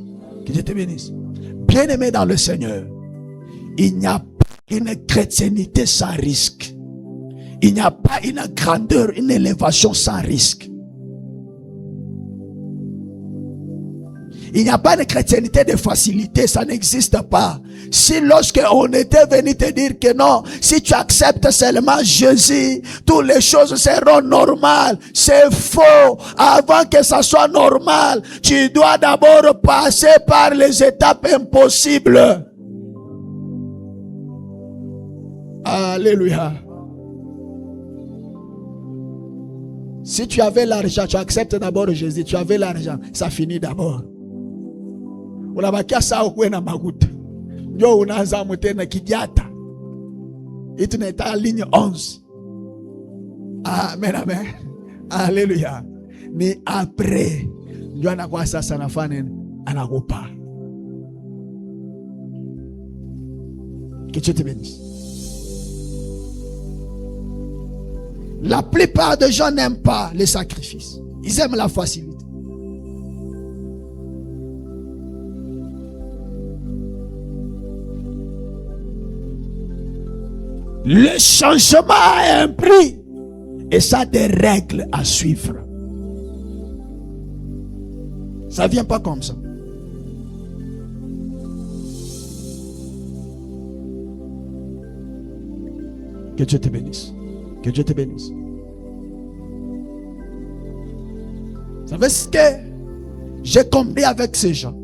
Que Dieu te bénisse. Bien-aimé dans le Seigneur, il n'y a pas une chrétienté sans risque. Il n'y a pas une grandeur, une élévation sans risque. Il n'y a pas de chrétienté de facilité, ça n'existe pas. Si lorsque on était venu te dire que non, si tu acceptes seulement Jésus, toutes les choses seront normales. C'est faux. Avant que ça soit normal, tu dois d'abord passer par les étapes impossibles. Alléluia. Si tu avais l'argent, tu acceptes d'abord Jésus. Tu avais l'argent, ça finit d'abord. Unabakia saa ukuwe na maguta. Ndio unaanza mtena kidiata. Itu naita ligne 11. Amen, amen. Alléluia. Ni après ndio anakuwa sasa nafanya anakupa. Que Dieu te bénisse. La plupart des gens n'aiment pas les sacrifices. Ils aiment la facilité. Le changement a un prix et ça a des règles à suivre. Ça ne vient pas comme ça. Que Dieu te bénisse. Que Dieu te bénisse. Vous savez ce que j'ai compris avec ces gens?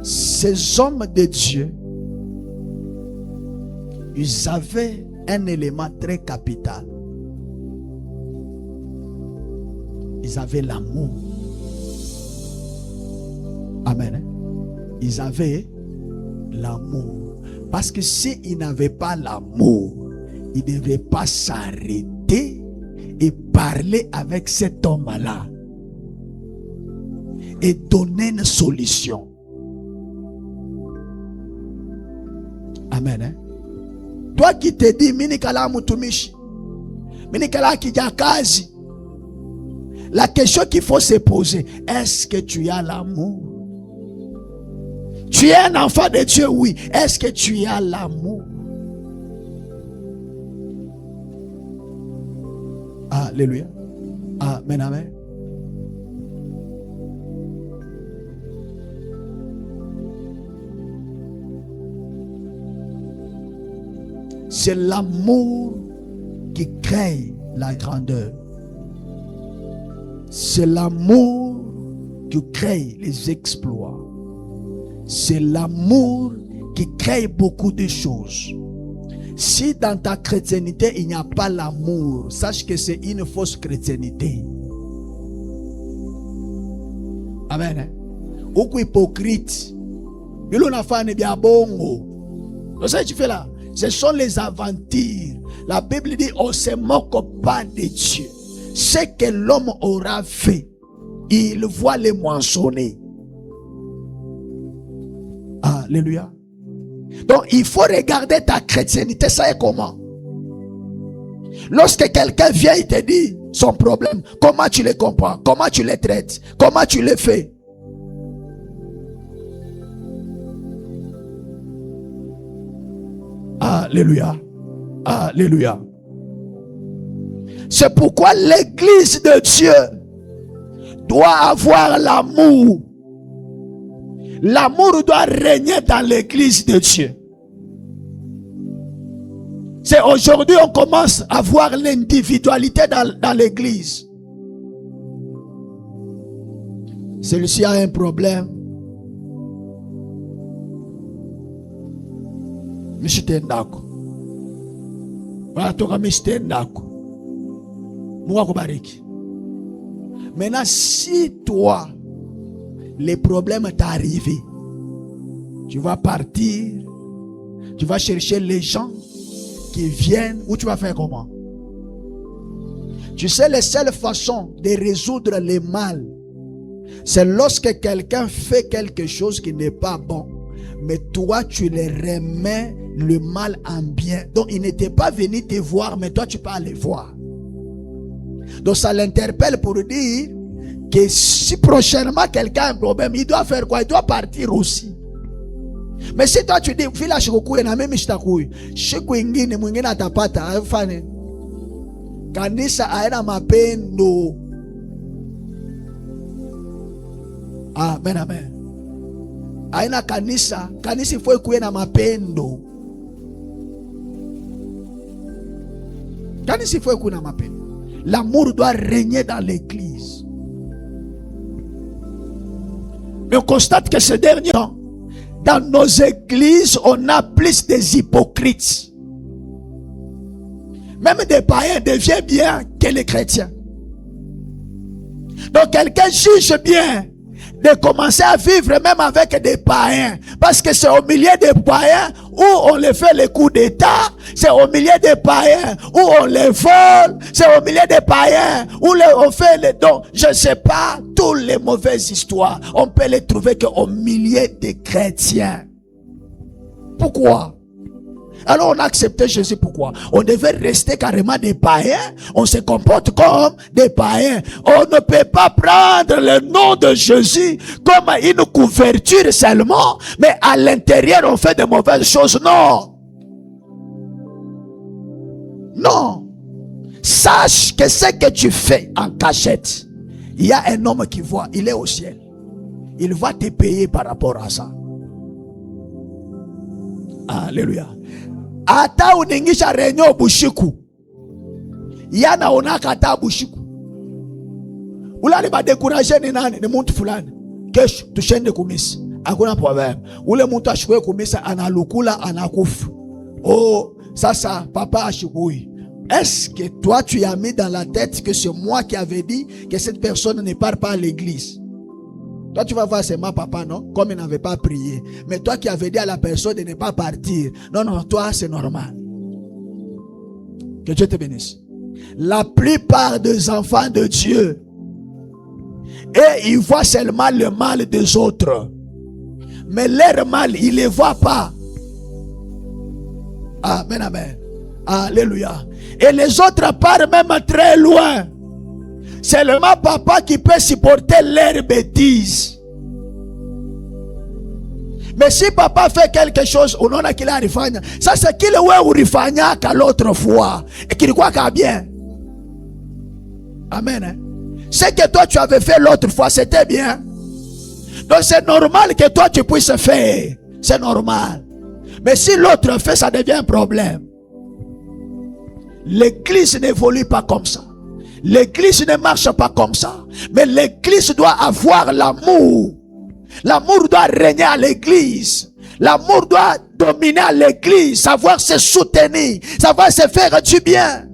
Ces hommes de Dieu, ils avaient un élément très capital. Ils avaient l'amour. Amen. Ils avaient l'amour. Parce que s'ils n'avaient pas l'amour, ils ne devaient pas s'arrêter et parler avec cet homme-là et donner une solution. Amen. Toi qui te dis, minikala mutumishi, minikala kijakazi, la question qu'il faut se poser, est-ce que tu as l'amour? Tu es un enfant de Dieu, oui. Est-ce que tu as l'amour? Alléluia. Amen, amen. C'est l'amour qui crée la grandeur. C'est l'amour qui crée les exploits. C'est l'amour qui crée beaucoup de choses. Si dans ta chrétienté il n'y a pas l'amour, sache que c'est une fausse chrétienté. Amen. Ou hypocrite. Ça tu fais là. Ce sont les aventures. La Bible dit on ne se moque pas de Dieu. Ce que l'homme aura fait, il voit les moissonner. Alléluia. Donc il faut regarder ta chrétienté, ça est comment. Lorsque quelqu'un vient et te dit son problème, comment tu le comprends, comment tu le traites, comment tu le fais. Alléluia. Alléluia. C'est pourquoi l'église de Dieu doit avoir l'amour. L'amour doit régner dans l'église de Dieu. C'est aujourd'hui on commence à voir l'individualité dans l'église. Celui-ci a un problème. Mishitendako. Wanatoka mishitendako. Mungu akubariki. Maintenant, si toi, les problèmes t'arrivent, tu vas partir, tu vas chercher les gens qui viennent, ou tu vas faire comment? Tu sais, la seule façon de résoudre le mal, c'est lorsque quelqu'un fait quelque chose qui n'est pas bon, mais toi, tu le remets le mal en bien. Donc, il n'était pas venu te voir, mais toi, tu peux aller voir. Donc, ça l'interpelle pour dire que si prochainement quelqu'un a un problème, il doit faire quoi? Il doit partir aussi. Mais si toi, tu dis, fila shikukuye na mimi shitakuyu, shiku ingine mwingine atapata, afane. Kanisa aina mapendo. Amen, amen. Aina kanisa ifo kuwe na mapendo. Kanisa ifo kuwe na mapendo. L'amour doit régner dans l'église. Mais on constate que ces derniers temps, dans nos églises, on a plus des hypocrites. Même des païens deviennent bien que les chrétiens. Donc quelqu'un juge bien de commencer à vivre même avec des païens. Parce que c'est au milieu des païens où on les fait les coups d'état. C'est au milieu des païens où on les vole. C'est au milieu des païens où on fait les dons. Je ne sais pas, toutes les mauvaises histoires, on peut les trouver qu'au milieu des chrétiens. Pourquoi? Alors on a accepté Jésus, pourquoi? On devait rester carrément des païens. On se comporte comme des païens. On ne peut pas prendre le nom de Jésus comme une couverture seulement, mais à l'intérieur on fait de mauvaises choses. Non. Non. Sache que ce que tu fais en cachette, il y a un homme qui voit, il est au ciel. Il va te payer par rapport à ça. Alléluia. Ata uningisha renyo bushiku, yana onaka ata bushiku. Ule ba décourager ni nani? Ni muntu fulani. Kesho tushende kumisa. Hakuna problème. Ule muntu ashikwe kumisa analukula anakufa. Oh, sasa papa ashikui. Est-ce que toi tu as mis dans la tête que c'est moi qui avais dit que cette personne ne part pas à l'église? Toi, tu vas voir, c'est ma papa, non? Comme il n'avait pas prié. Mais toi qui avais dit à la personne de ne pas partir. Non, non, toi, c'est normal. Que Dieu te bénisse. La plupart des enfants de Dieu, et ils voient seulement le mal des autres. Mais leur mal, ils ne les voient pas. Amen, amen. Alléluia. Et les autres partent même très loin. C'est seulement papa qui peut supporter leurs bêtises. Mais si papa fait quelque chose, on a qu'il a rifanya. Ça c'est qu'il est ou rifanya qu'à l'autre fois. Et qu'il croit qu'il bien. Amen. Hein? Ce que toi tu avais fait l'autre fois, c'était bien. Donc c'est normal que toi tu puisses faire. C'est normal. Mais si l'autre fait, ça devient un problème. L'église n'évolue pas comme ça. L'église ne marche pas comme ça. Mais l'église doit avoir l'amour. L'amour doit régner à l'église. L'amour doit dominer à l'église. Savoir se soutenir. Savoir se faire du bien.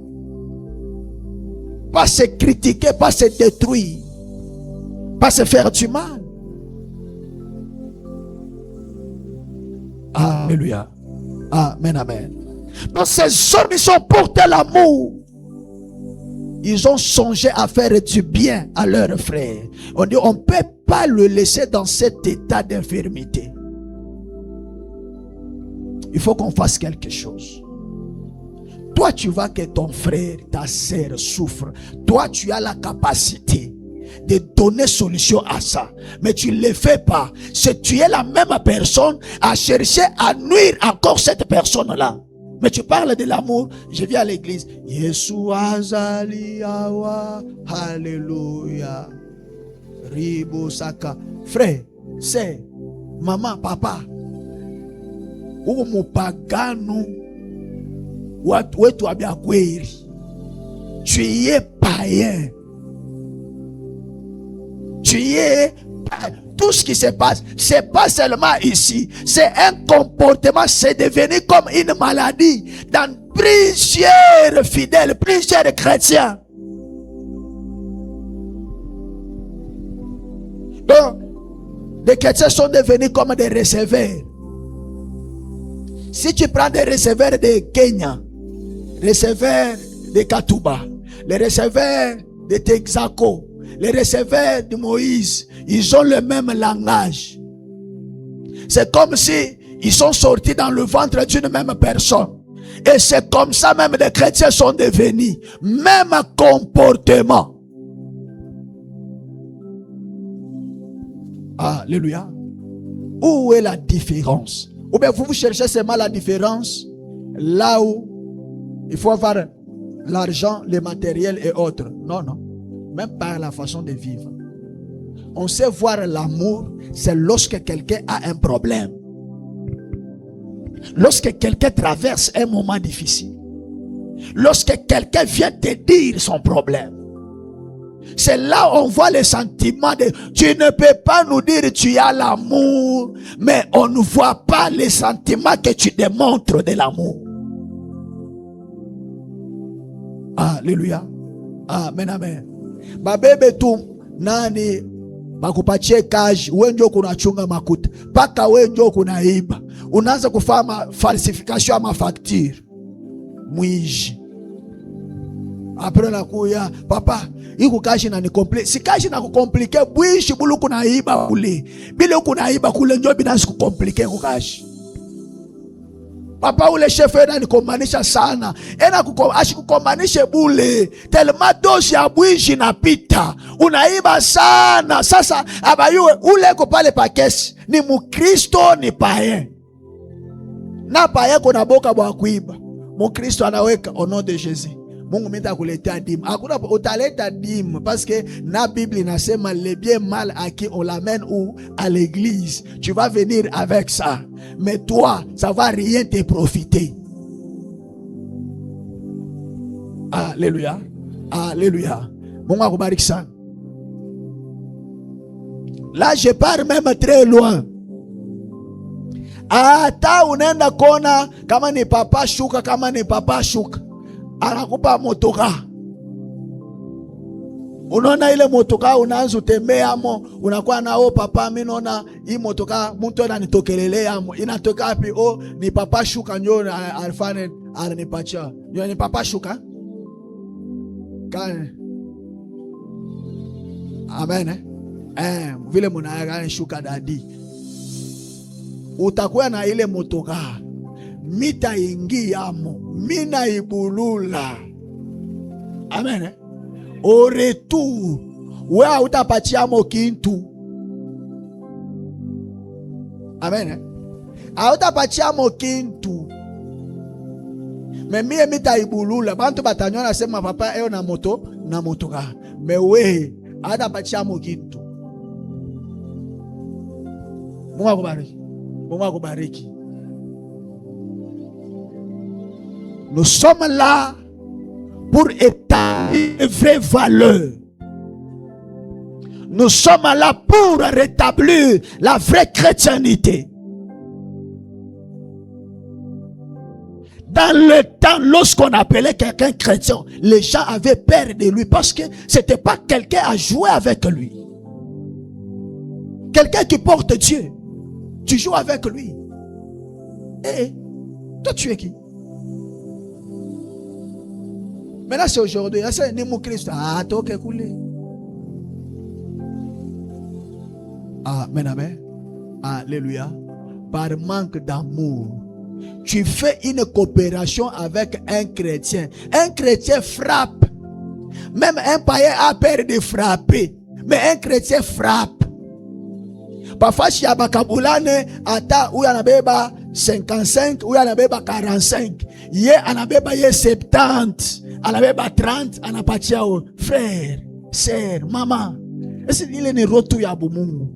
Pas se critiquer, pas se détruire. Pas se faire du mal. Alléluia. Amen, amen. Donc ces hommes, ils ont porté l'amour. Ils ont songé à faire du bien à leurs frères. On dit, on ne peut pas le laisser dans cet état d'infirmité. Il faut qu'on fasse quelque chose. Toi, tu vois que ton frère, ta sœur souffre. Toi, tu as la capacité de donner solution à ça. Mais tu ne le fais pas. Si tu es la même personne à chercher à nuire encore cette personne-là. Mais tu parles de l'amour. Je viens à l'église. Yesu azali awa. Alléluia. Ribo saka. Frère, c'est maman, papa. Ou mupagano. Wetu abia kweri. Tu es païen. Tu es païen. Tout tout ce qui se passe, c'est pas seulement ici, c'est un comportement, c'est devenu comme une maladie dans plusieurs fidèles, plusieurs chrétiens. Donc, les chrétiens sont devenus comme des receveurs. Si tu prends des receveurs de Kenya, receveurs de Katuba, les receveurs de Texaco, les receveurs de Moïse, ils ont le même langage. C'est comme si ils sont sortis dans le ventre d'une même personne. Et c'est comme ça même les chrétiens sont devenus. Même comportement. Alléluia. Où est la différence? Ou bien vous cherchez seulement la différence là où il faut avoir l'argent, le matériel et autres. Non, non. Même par la façon de vivre. On sait voir l'amour, c'est lorsque quelqu'un a un problème. Lorsque quelqu'un traverse un moment difficile. Lorsque quelqu'un vient te dire son problème. C'est là où on voit le sentiment de... Tu ne peux pas nous dire que tu as l'amour, mais on ne voit pas les sentiments que tu démontres de l'amour. Alléluia. Amen, amen. Babebe tu nani bakupatie kazi, wewe ndio kunachunga makuta. Paka wewe ndio kunaiba. Unaanza kufanya falsification ya mafacture. Mwizi. Après la kuya, papa, iku kashi na ni komplike. Si kashi na kukomplike, bwishi bulu kunaiba kule. Bile kunaiba kule ndio binasi kukomplike kukashi. Papa ule chef ena nikomanisha sana. Ena ashikukomanishe bule. Telema dosi ya bwishi na pita. Unaiba sana. Sasa abayue ule ko pale pa kesi. Ni mukristo ni payen. Na payen kuna boka bwa kuiba. Mukristo anaweka au nom de Jésus. Mungu mita kuletea dîme. Hakuna utaleta dîme parce que na Bible inasema le bien mal acquis on l'amène où? À l'église. Tu vas venir avec ça. Mais toi, ça va rien te profiter. Alléluia. Alléluia. Mungu akubariki sana. Là je pars même très loin. Hata unaenda kona kama ni papa shuka, kama ni papa shuka. Anakupa motoka. Unaona ile motoka unaanza utembea amo, unakuwa na papa mimi naona hii motoka mtu ananitokelelea amo. Inatoka wapi? Ni papa shuka ndio alifane alinipatia. Ndio ni papa shuka. Kane. Amen. Vile mnaaga shuka dadi. Utakuwa na ile motoka. Mita ingi amo. Mina ibulula. Amen. Au retour, wewe utapatia mo kintu. Amen. Hautapatia mo kintu. Mimi mitaibulula. Bantu batanyona sema papa eo na moto na motoka. Mewe hatapatia mo kintu. Mungu akubariki. Mungu akubariki. Nous sommes là pour établir une vraie valeur. Nous sommes là pour rétablir la vraie chrétienté. Dans le temps, lorsqu'on appelait quelqu'un chrétien, les gens avaient peur de lui parce que c'était pas quelqu'un à jouer avec lui. Quelqu'un qui porte Dieu, tu joues avec lui. Et toi tu es qui? Maintenant c'est aujourd'hui. C'est ni mon Christ. Toi qui coulé. Amen, amen. Alléluia. Par manque d'amour, tu fais une coopération avec un chrétien. Un chrétien frappe. Même un païen a peur de frapper. Mais un chrétien frappe. Parfois, si y a bakabulane, ata ou yanabeba 55 ou yanabeba 45. Ye anabeba ye 70. Anabeba 30. Anapatia o frère, sœur, maman. Est-ce qu'il est ne rotu ya bumungu?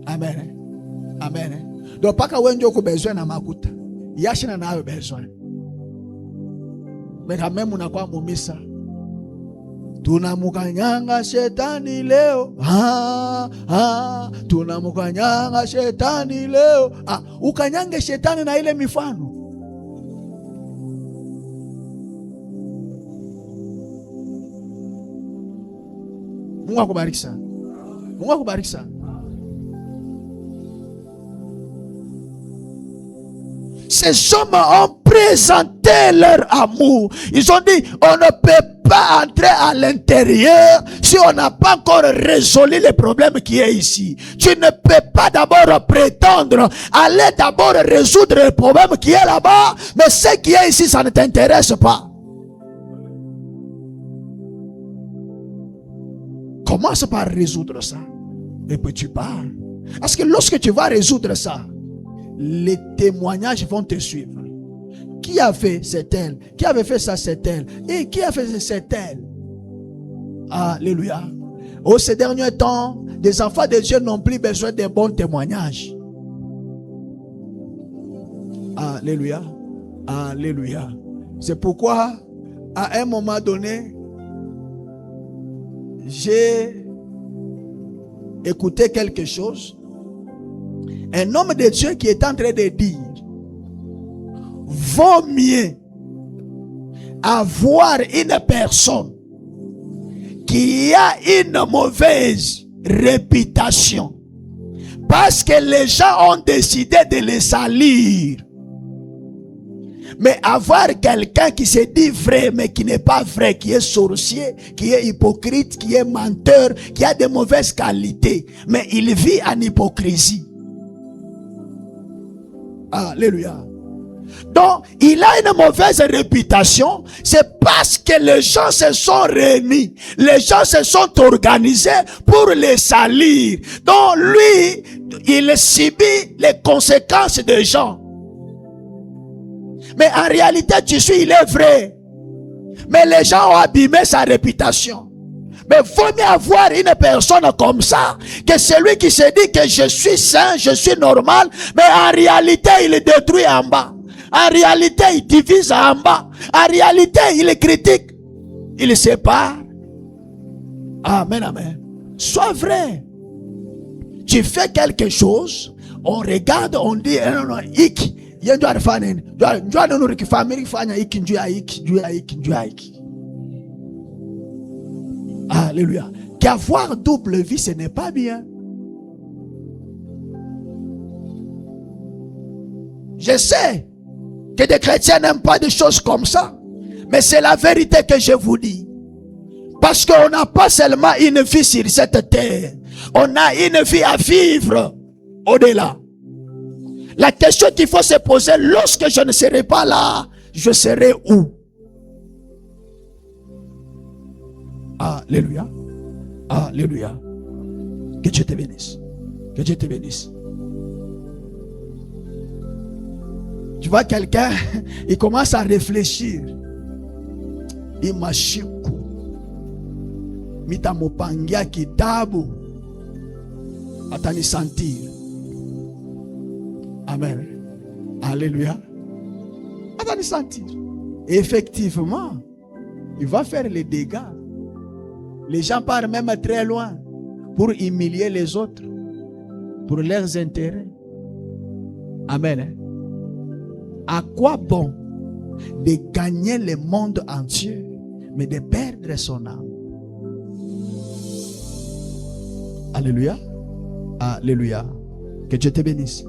Amen. Amen. Donc pas que wenjo ko besoin na makuta. Yashina na besoin. Mais quand même unakuwa mumisa. Tunamukanyanga shetani leo. Tunamukanyanga shetani leo. Ukanyange shetani na ile mifano. Mungu akubariki sana. Mungu akubariki sana. Ces hommes ont présenté leur amour. Ils ont dit, on ne peut pas entrer à l'intérieur si on n'a pas encore résolu le problème qui est ici. Tu ne peux pas d'abord prétendre aller d'abord résoudre le problème qui est là-bas, mais ce qui est ici, ça ne t'intéresse pas. Commence par résoudre ça. Et puis tu parles. Parce que lorsque tu vas résoudre ça, les témoignages vont te suivre. Qui a fait? C'est elle. Qui avait fait ça? C'est elle. Et qui a fait ça? C'est elle. Alléluia. Au ces derniers temps, des enfants de Dieu n'ont plus besoin de bons témoignages. Alléluia. Alléluia. C'est pourquoi, à un moment donné, j'ai écouté quelque chose. Un homme de Dieu qui est en train de dire: vaut mieux avoir une personne qui a une mauvaise réputation parce que les gens ont décidé de les salir, mais avoir quelqu'un qui se dit vrai mais qui n'est pas vrai, qui est sorcier, qui est hypocrite, qui est menteur, qui a de mauvaises qualités, mais il vit en hypocrisie. Alléluia. Donc, il a une mauvaise réputation. C'est parce que les gens se sont réunis. Les gens se sont organisés pour les salir. Donc, lui, il subit les conséquences des gens. Mais en réalité, il est vrai. Mais les gens ont abîmé sa réputation. Mais il faut mieux avoir une personne comme ça que celui qui se dit que je suis saint, je suis normal, mais en réalité, il détruit en bas. En réalité, il divise en bas. En réalité, il critique. Il sépare. Amen, amen. Sois vrai. Tu fais quelque chose, on regarde, on dit, non, non, ik. Alléluia. Qu'avoir double vie, ce n'est pas bien. Je sais que des chrétiens n'aiment pas des choses comme ça, mais c'est la vérité que je vous dis. Parce qu'on n'a pas seulement une vie sur cette terre, on a une vie à vivre au-delà. La question qu'il faut se poser, lorsque je ne serai pas là, je serai où? Alléluia. Alléluia. Que Dieu te bénisse. Que Dieu te bénisse. Tu vois quelqu'un, il commence à réfléchir. Imashiku. Mitamopangia kitabu. Atani sentir. Amen. Alléluia. Atani sentir. Effectivement, il va faire les dégâts. Les gens partent même très loin pour humilier les autres, pour leurs intérêts. Amen. À quoi bon de gagner le monde entier, mais de perdre son âme? Alléluia. Alléluia. Que Dieu te bénisse.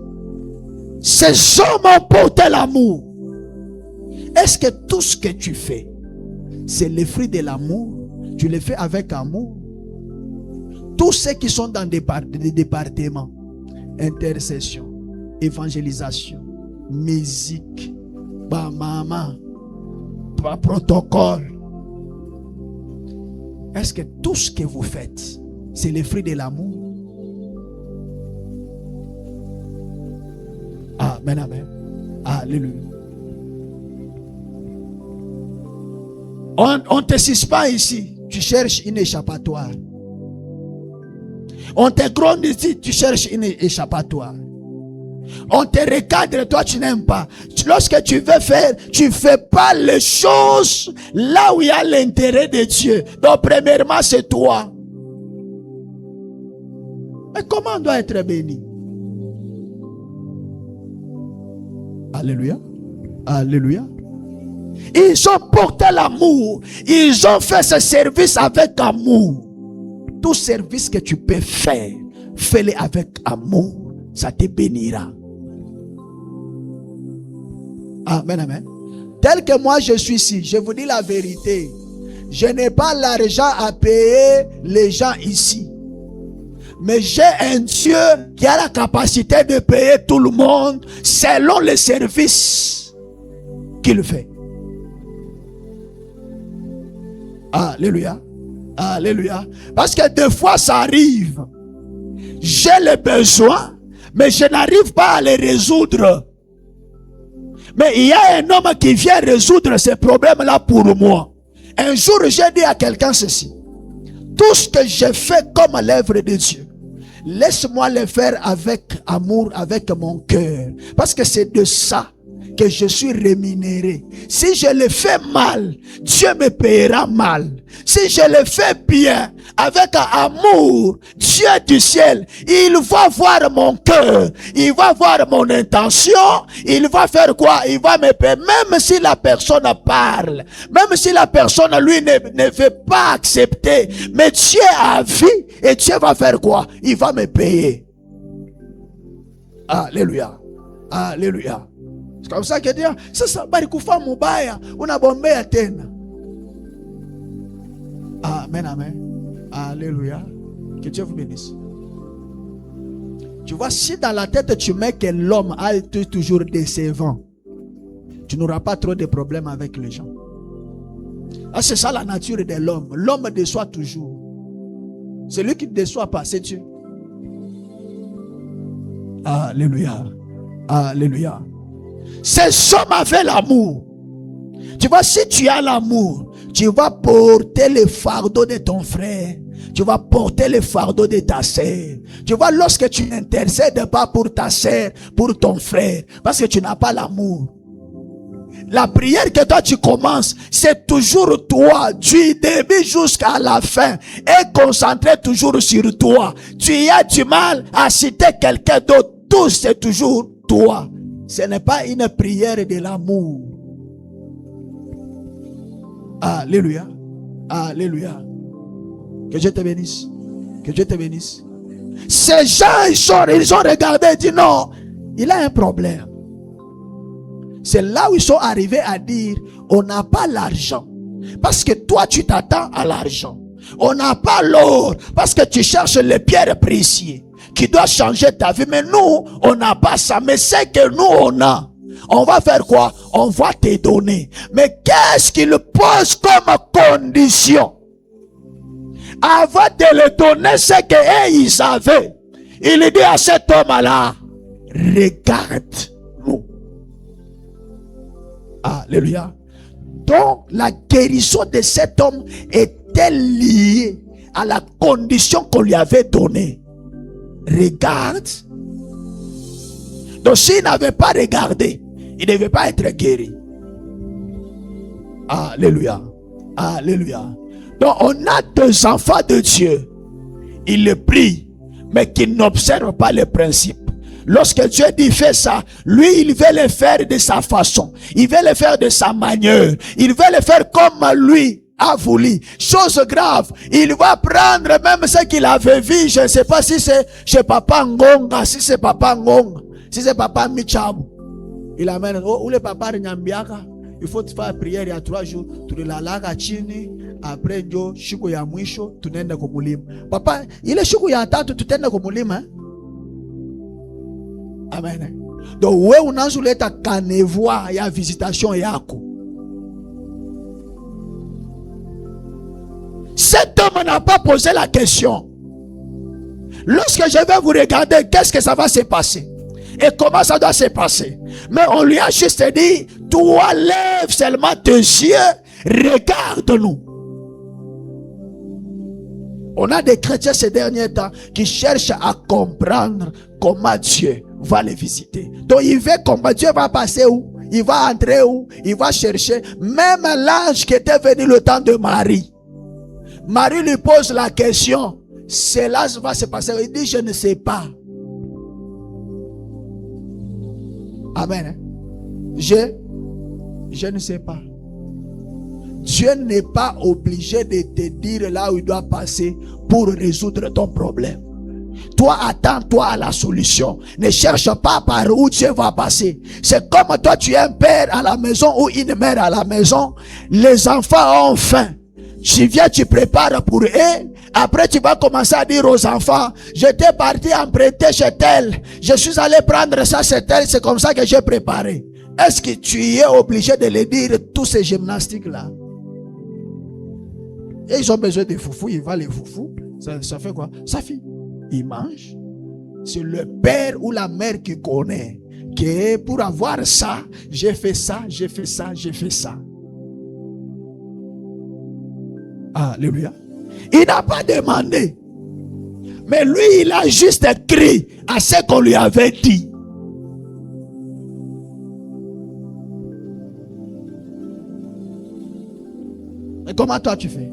Ces hommes ont porté l'amour. Est-ce que tout ce que tu fais, c'est le fruit de l'amour? Tu le fais avec amour? Tous ceux qui sont dans des départements, intercession, évangélisation, musique, maman, protocole, est-ce que tout ce que vous faites, c'est le fruit de l'amour? Amen, amen. Alléluia. On ne te suspend ici, tu cherches une échappatoire. On te gronde ici, tu cherches une échappatoire. On te recadre, toi tu n'aimes pas. Lorsque tu veux faire, tu fais pas les choses là où il y a l'intérêt de Dieu. Donc premièrement, c'est toi. Mais comment on doit être béni? Alléluia. Alléluia. Ils ont porté l'amour. Ils ont fait ce service avec amour. Tout service que tu peux faire, fais-le avec amour. Ça te bénira. Amen, amen. Tel que moi je suis ici, je vous dis la vérité. Je n'ai pas l'argent à payer les gens ici. Mais j'ai un Dieu qui a la capacité de payer tout le monde selon les services qu'il fait. Alléluia. Alléluia. Parce que des fois ça arrive. J'ai les besoins, mais je n'arrive pas à les résoudre. Mais il y a un homme qui vient résoudre ces problèmes-là pour moi. Un jour, j'ai dit à quelqu'un ceci. Tout ce que je fais comme l'œuvre de Dieu, laisse-moi le faire avec amour, avec mon cœur. Parce que c'est de ça que je suis rémunéré. Si je le fais mal, Dieu me payera mal. Si je le fais bien, avec amour, Dieu du ciel, il va voir mon cœur, il va voir mon intention, il va faire quoi? Il va me payer, même si la personne parle, même si la personne, lui, ne veut pas accepter, mais Dieu a vu, et Dieu va faire quoi? Il va me payer. Alléluia. Alléluia. C'est comme ça que Dieu, sasa bari kufa mubaya, unabombea tena. Amen, amen. Alléluia. Que Dieu vous bénisse. Tu vois, si dans la tête tu mets que l'homme a été toujours décevant, tu n'auras pas trop de problèmes avec les gens. C'est ça la nature de l'homme. L'homme déçoit toujours. Celui qui ne déçoit pas, c'est Dieu. Alléluia. Alléluia. Ces hommes avaient l'amour. Tu vois, si tu as l'amour, tu vas porter le fardeau de ton frère. Tu vas porter le fardeau de ta sœur. Tu vois, lorsque tu n'intercèdes pas pour ta sœur, pour ton frère, parce que tu n'as pas l'amour. La prière que toi tu commences, c'est toujours toi, du début jusqu'à la fin, et concentré toujours sur toi. Tu as du mal à citer quelqu'un d'autre. Tout c'est toujours toi. Ce n'est pas une prière de l'amour. Alléluia. Alléluia. Que Dieu te bénisse. Que Dieu te bénisse. Ces gens, ils ont regardé et dit non, il a un problème. C'est là où ils sont arrivés à dire, on n'a pas l'argent. Parce que toi, tu t'attends à l'argent. On n'a pas l'or. Parce que tu cherches les pierres précieuses qui doivent changer ta vie. Mais nous, on n'a pas ça. Mais c'est que nous, on a. On va faire quoi? On va te donner. Mais qu'est-ce qu'il pose comme condition? Avant de le donner ce qu'ils avaient, il dit à cet homme-là, regarde-nous. Alléluia. Donc, la guérison de cet homme était liée à la condition qu'on lui avait donnée. Regarde. Donc, s'il n'avait pas regardé, il ne devait pas être guéri. Alléluia. Alléluia. Donc, on a deux enfants de Dieu. Ils le prient, mais qui n'observent pas les principes. Lorsque Dieu dit fais ça, lui il veut le faire de sa façon. Il veut le faire de sa manière. Il veut le faire comme lui a voulu. Chose grave, il va prendre même ce qu'il avait vu. Je ne sais pas si c'est chez Papa Ngonga, si c'est Papa Ngonga, si c'est Papa Michabu. Il amène, où le Papa Nyambiaka. Il faut faire prière il y a 3 jours. Tulilalaka chini. Après ndio siku ya mwisho tunaenda kwa mulima. Papa, ile siku ya 3 tutaenda kwa mulima. Amen. Donc wewe unazuleta kanevoi ya visitation yako. Cet homme n'a pas posé la question. Lorsque je vais vous regarder, qu'est-ce que ça va se passer? Et comment ça doit se passer? Mais on lui a juste dit, toi lève seulement tes yeux, regarde-nous. On a des chrétiens ces derniers temps qui cherchent à comprendre comment Dieu va les visiter. Donc il veut comment Dieu va passer où? Il va entrer où? Il va chercher. Même l'ange qui était venu le temps de Marie. Marie lui pose la question. Cela va se passer. Il dit, je ne sais pas. Amen. Je ne sais pas. Dieu n'est pas obligé de te dire là où il doit passer pour résoudre ton problème. Toi, attends-toi à la solution. Ne cherche pas par où Dieu va passer. C'est comme toi, tu es un père à la maison ou une mère à la maison. Les enfants ont faim. Tu viens, tu prépares pour eux. Après, tu vas commencer à dire aux enfants, j'étais parti emprunter chez tel. Je suis allé prendre ça chez tel. C'est comme ça que j'ai préparé. Est-ce que tu es obligé de les dire tous ces gymnastiques-là? Et ils ont besoin de foufou. Ils vont les foufou. Ça fait quoi? Ça fait. Ils mangent. C'est le père ou la mère qui connaît que pour avoir ça, j'ai fait ça, j'ai fait ça, j'ai fait ça. Alléluia. Il n'a pas demandé. Mais lui, il a juste écrit à ce qu'on lui avait dit. Mais comment toi tu fais?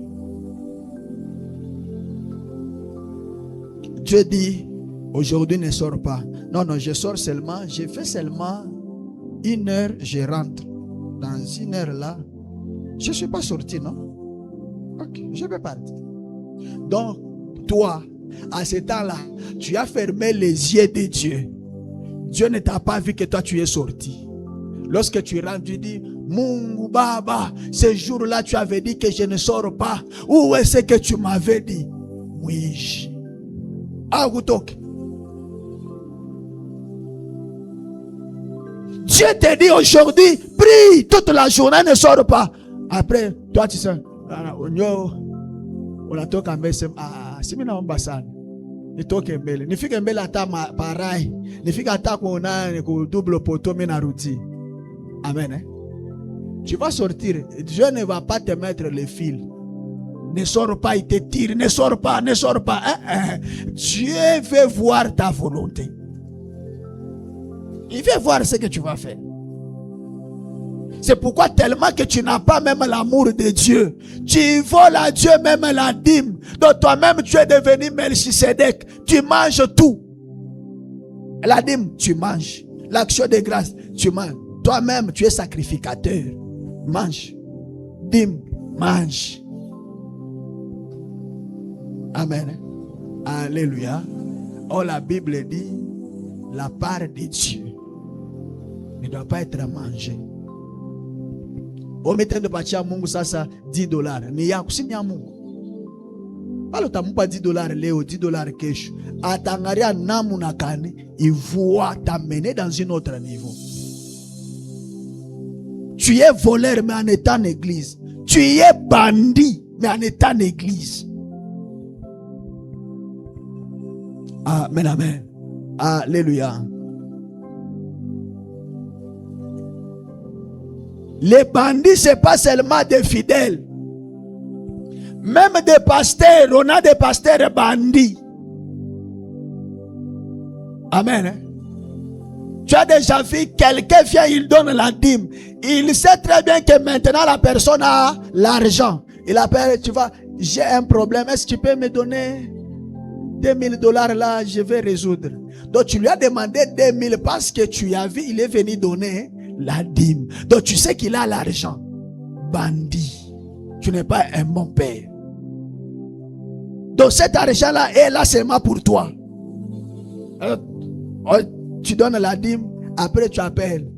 Dieu dit, aujourd'hui ne sors pas. Non, je sors seulement, je fais seulement 1 heure, je rentre. Dans 1 heure là, je ne suis pas sorti, non? Ok, je vais partir. Donc, toi, à ce temps-là, tu as fermé les yeux de Dieu. Dieu ne t'a pas vu que toi tu es sorti. Lorsque tu rentres, tu dis, Mungu Baba, ce jour-là tu avais dit que je ne sors pas. Où est-ce que tu m'avais dit? Oui. Dieu te dit aujourd'hui, prie toute la journée, ne sors pas. Après, toi tu sais, on a toka mbele si mimi naomba sana nitoke mbele nifike mbele hata parai nifike hata kuonana ku double poto mimi narudi. Amen. Tu vas sortir, Dieu ne va pas te mettre le fil. Ne sors pas, il te tire, ne sors pas, ne sors pas. Dieu veut voir ta volonté. Il veut voir ce que tu vas faire. C'est pourquoi tellement que tu n'as pas même l'amour de Dieu, tu voles à Dieu même la dîme. Donc toi-même tu es devenu Melchisedec. Tu manges tout. La dîme, tu manges. L'action de grâce, tu manges. Toi-même tu es sacrificateur. Mange. Dîme, mange. Amen. Alléluia. Oh, la Bible dit, la part de Dieu ne doit pas être mangée. Ometendo patia Mungu sasa $10. Ni yako si ni ya Mungu. Palo tamupa $10 leo, $10 kesho. Atangaria namna gani ivoa t'amener dans un autre niveau. Tu es voleur mais en étant en église. Tu es bandit mais en étant en église. Amen, amen. Alléluia. Les bandits, ce n'est pas seulement des fidèles. Même des pasteurs, on a des pasteurs bandits. Amen. Tu as déjà vu quelqu'un vient, il donne la dîme. Il sait très bien que maintenant la personne a l'argent. Il appelle, tu vois, j'ai un problème, est-ce que tu peux me donner $2000 là, je vais résoudre. Donc tu lui as demandé 2000 parce que tu as vu, il est venu donner la dîme. Donc tu sais qu'il a l'argent. Bandit. Tu n'es pas un bon père. Donc cet argent-là est là seulement pour toi. Tu donnes la dîme, après tu appelles.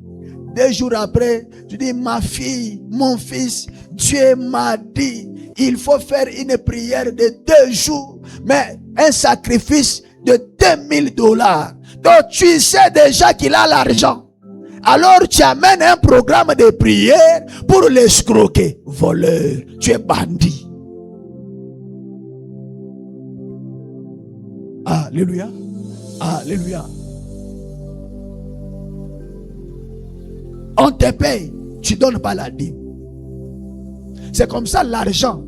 2 jours après, tu dis, ma fille, mon fils, Dieu m'a dit, il faut faire une prière de 2 jours, mais un sacrifice de $2000. Donc tu sais déjà qu'il a l'argent. Alors tu amènes un programme de prière pour l'escroquer. Voleur, tu es bandit. Alléluia. Alléluia. On te paye, tu ne donnes pas la dîme. C'est comme ça l'argent.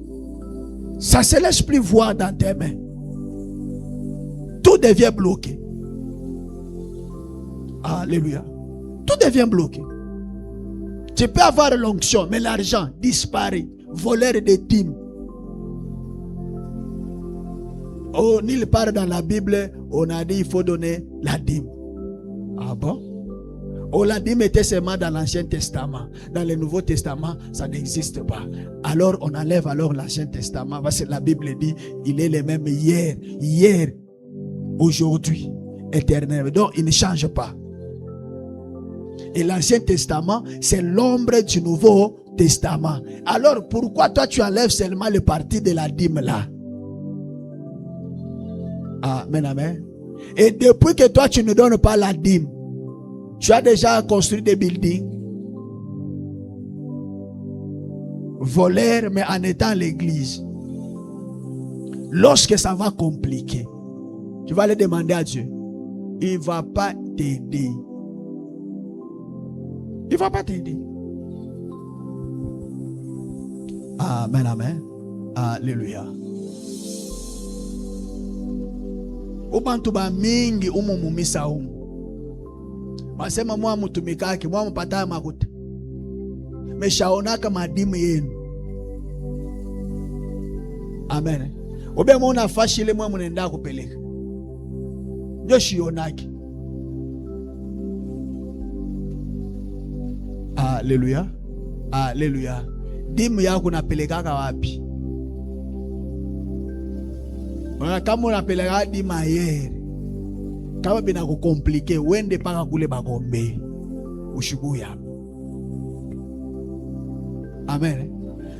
Ça ne se laisse plus voir dans tes mains. Tout devient bloqué. Alléluia. Tout devient bloqué. Tu peux avoir l'onction, mais l'argent disparaît. Voleur de dîmes. Oh, nulle part dans la Bible, on a dit qu'il faut donner la dîme. Ah bon? Oh, la dîme était seulement dans l'Ancien Testament. Dans le Nouveau Testament, ça n'existe pas. Alors, on enlève alors l'Ancien Testament. Parce que la Bible dit, il est le même hier, aujourd'hui, éternel. Donc, il ne change pas. Et l'Ancien Testament, c'est l'ombre du Nouveau Testament. Alors, pourquoi toi, tu enlèves seulement le parti de la dîme là? Amen, amen. Et depuis que toi, tu ne donnes pas la dîme, tu as déjà construit des buildings. Voleur, mais en étant l'église. Lorsque ça va compliquer, tu vas aller demander à Dieu. Il ne va pas t'aider. Il ne va pas t'aider. Amen, amen. Alléluia. Ubantu ba mingi umumumisa umu. Masema mwa mutumikaki, mwa mpata makuta. Meshaonaka madimu yenu. Amen. Ube muna fashile mwa munenda kupeleka. Ndio shionaki. Alléluia. Alléluia. Dimu yako napelekaka wapi? Kama unapeleka dimu ayere, kama bina kukomplike, wende paka kule bagombe ushubuya. Amen.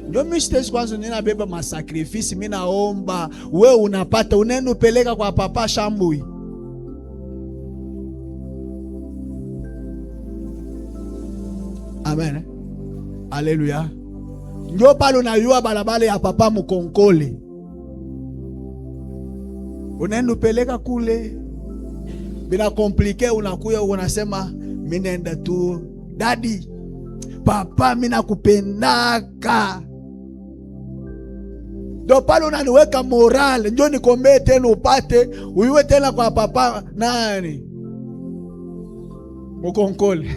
Ndio mistake kwanza nina beba masakrifisi, mimi naomba wewe unapata unenu peleka kwa papa Shambui. Amen. Alléluia. Ndio pale unayua balabala ya papa Mukonkole. Unenu peleka kule. Bila komplike unakuya unasema mimi naenda tu. Daddy, papa mimi nakupendaka. Ndio pale unaniweka moral, njoo nikombe tena upate, uiwe tena kwa papa nani? Mukonkole.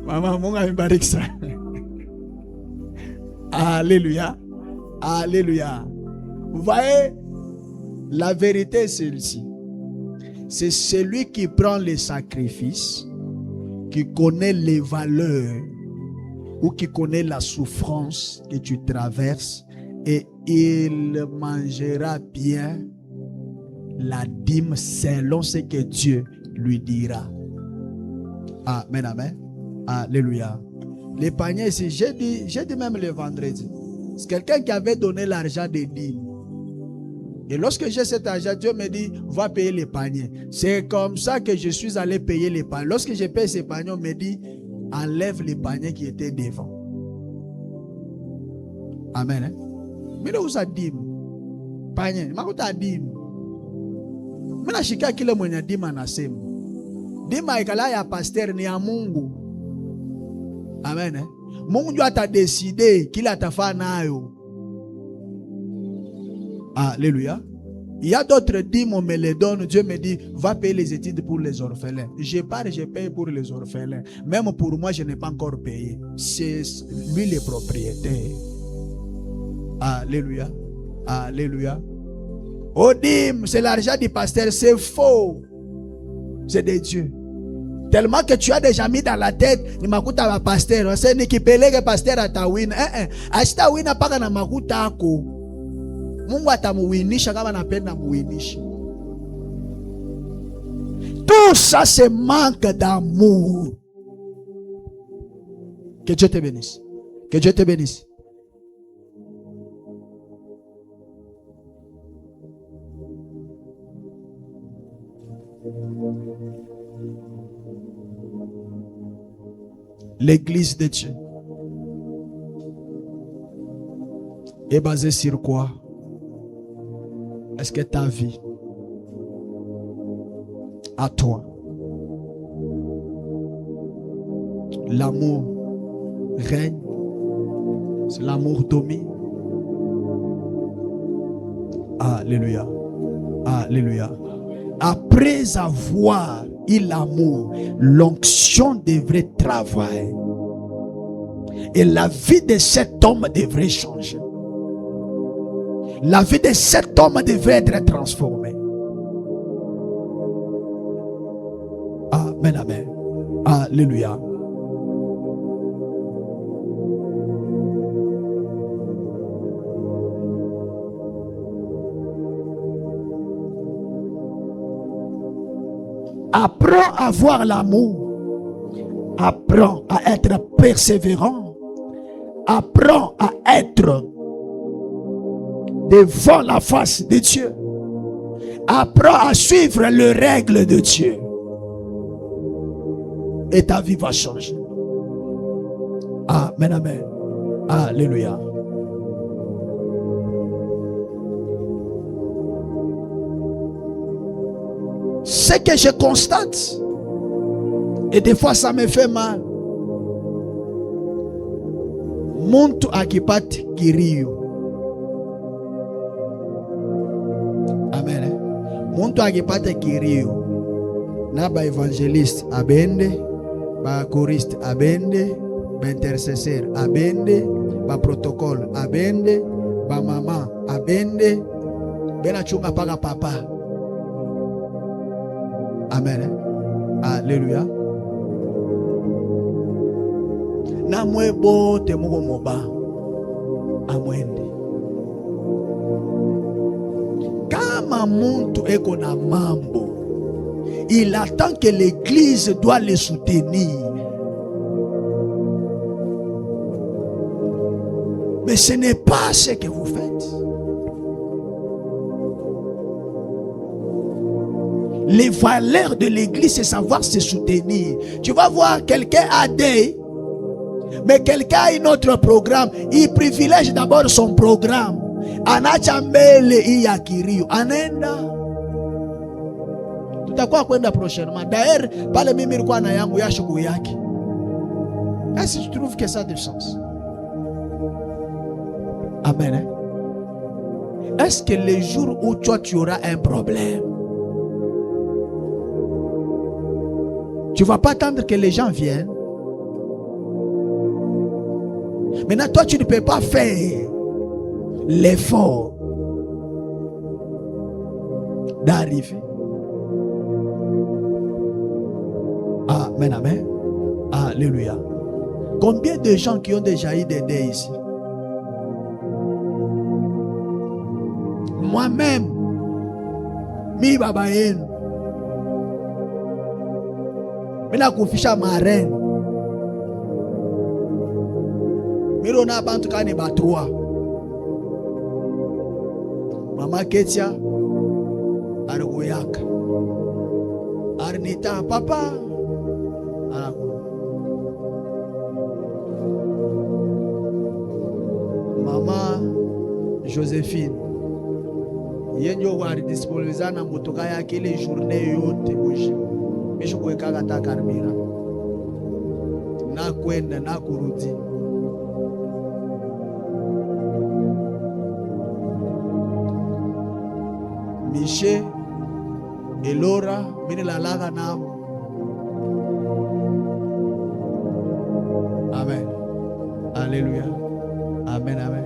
Mama Mungu ambariki sana. Alléluia. Alléluia. Vous voyez, la vérité est celle-ci. C'est celui qui prend les sacrifices, qui connaît les valeurs ou qui connaît la souffrance que tu traverses, et il mangera bien la dîme selon ce que Dieu lui dira. Amen, amen. Alléluia. Les paniers ici, j'ai dit même le vendredi, c'est quelqu'un qui avait donné l'argent des dîmes. Et lorsque j'ai cet argent, Dieu me dit, va payer les paniers. C'est comme ça que je suis allé payer les paniers. Lorsque je paye ces paniers, on me dit, enlève les paniers qui étaient devant. Amen. Hein? Mais là où ça dit, panier, mais où ça dit, mais là chika kile mwenye dima nasema, dima ikala ya pasteur ni ya Mungu. Amen. Hein? Mungu ndio atadeside kile atafanya nayo. Alléluia. Il y a d'autres dîmes, on me les donne. Dieu me dit, va payer les études pour les orphelins. Je pars, je paye pour les orphelins. Même pour moi, je n'ai pas encore payé. C'est lui le propriétaire. Alléluia. Alléluia. Au dîme, c'est l'argent du pasteur. C'est faux. C'est de Dieu. Tellement que tu as déjà mis dans la tête, ni makuta wa pasteur. C'est ni kipeleke pasteur atawina. Ashita wina paka na makuta ako. Mungu atamuwinisha kama anapenda muwinisha. Tout ça c'est manque d'amour. Que Dieu te bénisse. Que Dieu te bénisse. L'église de Dieu est basée sur quoi? Est-ce que ta vie, à toi, l'amour règne, c'est l'amour domine, Alléluia. Alléluia. Après avoir eu l'amour, l'onction devrait travailler. Et la vie de cet homme devrait changer. La vie de cet homme devrait être transformée. Amen, amen. Alléluia. Apprends à avoir l'amour. Apprends à être persévérant. Apprends à être devant la face de Dieu. Apprends à suivre les règles de Dieu. Et ta vie va changer. Amen, amen. Alléluia. Ce que je constate, et des fois ça me fait mal, muntu akipata kirio. Amen. Muntu akipata kirio, na ba evangeliste abende, ba choriste abende, ba intercesseur abende, ba protocole abende, ba mama abende, bena chunga paka papa. Amen. Alléluia. Na mwebo te mugo moba amwende. Kama muntu eko na mambo, il attend que l'église doit le soutenir. Mais ce n'est pas ce que vous faites. Les valeurs de l'église, c'est savoir se soutenir. Tu vas voir quelqu'un a des, mais quelqu'un a un autre programme. Il privilège d'abord son programme. Anacha mbele iya kirio. Anenda. Tutakuwa kwenda prochainement. D'ailleurs, pale mimi nilikuwa na yangu ya shughuli yake. Est-ce que tu trouves que ça a du sens? Amen. Hein? Est-ce que le jour où toi tu auras un problème, tu ne vas pas attendre que les gens viennent? Maintenant, toi, tu ne peux pas faire l'effort d'arriver. Amen, amen. Alléluia. Combien de gens qui ont déjà eu des dés ici? Moi-même, mi babayen, mina kufisha marraine. Miro na bantu kane batroa. Mama Ketia argoyaka. Arnita papa. Mama Joséphine. Yenjo wari disponibilizana motoka yake ile journée yote mwisho. Misho kuweka ta karmira. Na kwenda na kurudi. Miche Elora mimi lalaga nao. Amen. Alléluia. Amen, amen.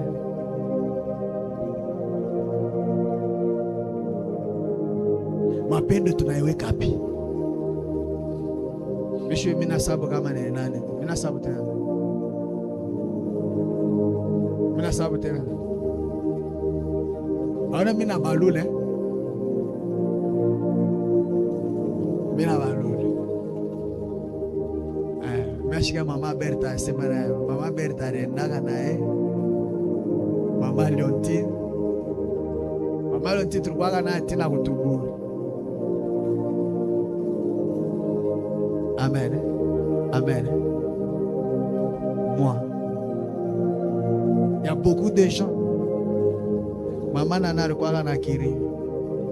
Mapendo tunaiweka wapi? Mimi mina sababu kama ni nani? Mina sababu tena. Mina sababu tena. Ahora mina balule. Mina balule. Mashika mama Berta sema na mama Berta rendaga naye. Mama Leontine. Mama Leontine tulikuwa na tina kutuburu. Amen. Amen. Moi. Il y a beaucoup de gens. Mama Nana alikuwa na kiri.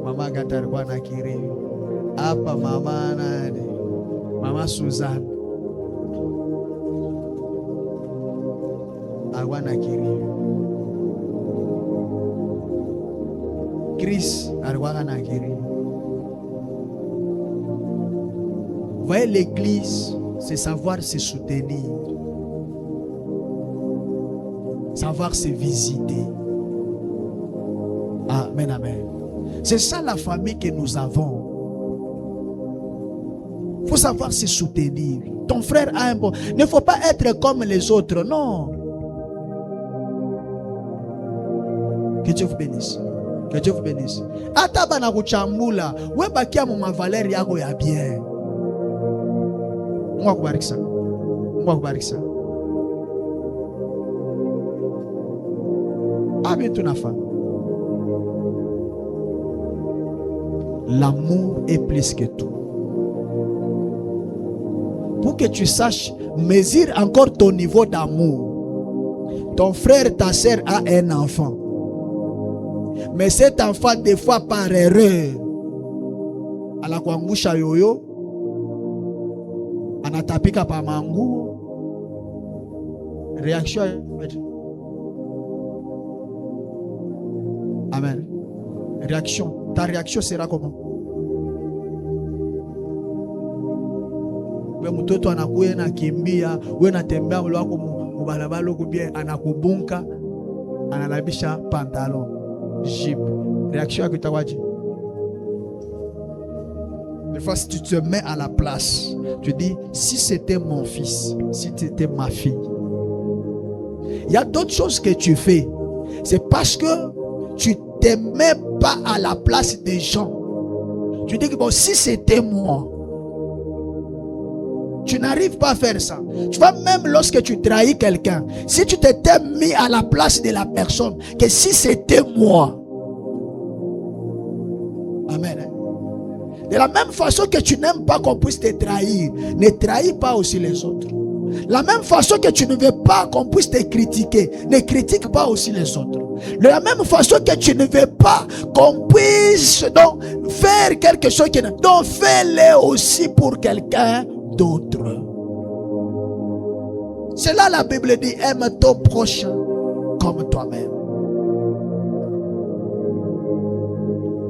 Mama Gata alikuwa na kiri. Hapa mama nani? Mama Suzanne. Alikuwa na kiri. Christ alikuwa na guérir. Vous voyez, l'église, c'est savoir se soutenir, savoir se visiter. Amen, amen. C'est ça la famille que nous avons. Il faut savoir se soutenir. Ton frère a un bon... Il ne faut pas être comme les autres, non. Que Dieu vous bénisse. Que Dieu vous bénisse. Ata na kuchambula, we bakia mu mavaleri yako ya bien. Mungu akubariki sana. Mungu akubariki sana. Amen tunafa. L'amour est plus que tout. Pour que tu saches, mesure encore ton niveau d'amour. Ton frère, ta soeur a un enfant. Mais cet enfant, des fois par erreur, anakuangusha yoyo, anatapika pa manguo. Réaction. Amen. Réaction. Ta réaction sera comment? We mtoto anakuya na kimbia, we natembea mlo wako mubalabala kubia, anakubunka, analabisha pantalon, jupe. Réaction yako itakuwaje? Des fois, si tu te mets à la place, tu dis, si c'était mon fils, si c'était ma fille. Il y a d'autres choses que tu fais. C'est parce que tu ne te mets pas à la place des gens. Tu dis que bon, si c'était moi, tu n'arrives pas à faire ça. Tu vois, même lorsque tu trahis quelqu'un, si tu t'étais mis à la place de la personne, que si c'était moi. Amen. De la même façon que tu n'aimes pas qu'on puisse te trahir, ne trahis pas aussi les autres. La même façon que tu ne veux pas qu'on puisse te critiquer, ne critique pas aussi les autres. De la même façon que tu ne veux pas qu'on puisse donc faire quelque chose, donc fais-le aussi pour quelqu'un d'autre. C'est là la Bible dit, aime ton prochain comme toi-même.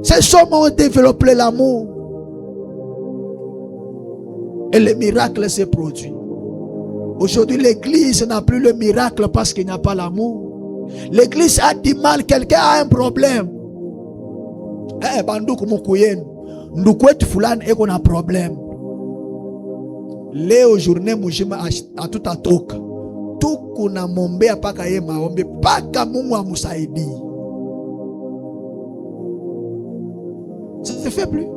C'est ça qu'on développe l'amour. Et le miracle s'est produit. Aujourd'hui, l'église n'a plus le miracle parce qu'il n'y a pas l'amour. L'église a du mal, quelqu'un a un problème. Eh, bandoukou moukouen, ndoukwet fulane et qu'on a problème. Leo journée mujima a tout à toka. Tout qu'on a mombe a pas kaye maombe, pas kamungu a moussaidi. Ça ne se fait plus.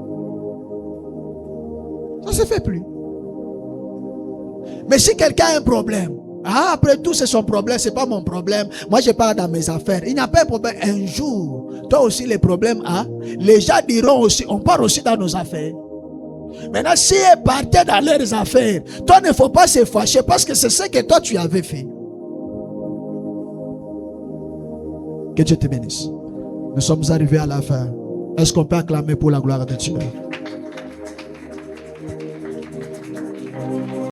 Ça ne se fait plus. Mais si quelqu'un a un problème, après tout c'est son problème, c'est pas mon problème. Moi je parle dans mes affaires. Il n'y a pas de problème. Un jour, toi aussi les problèmes, les gens diront aussi, on part aussi dans nos affaires. Maintenant, si ils partaient dans leurs affaires, toi ne faut pas se fâcher parce que c'est ce que toi tu avais fait. Que Dieu te bénisse. Nous sommes arrivés à la fin. Est-ce qu'on peut acclamer pour la gloire de Dieu?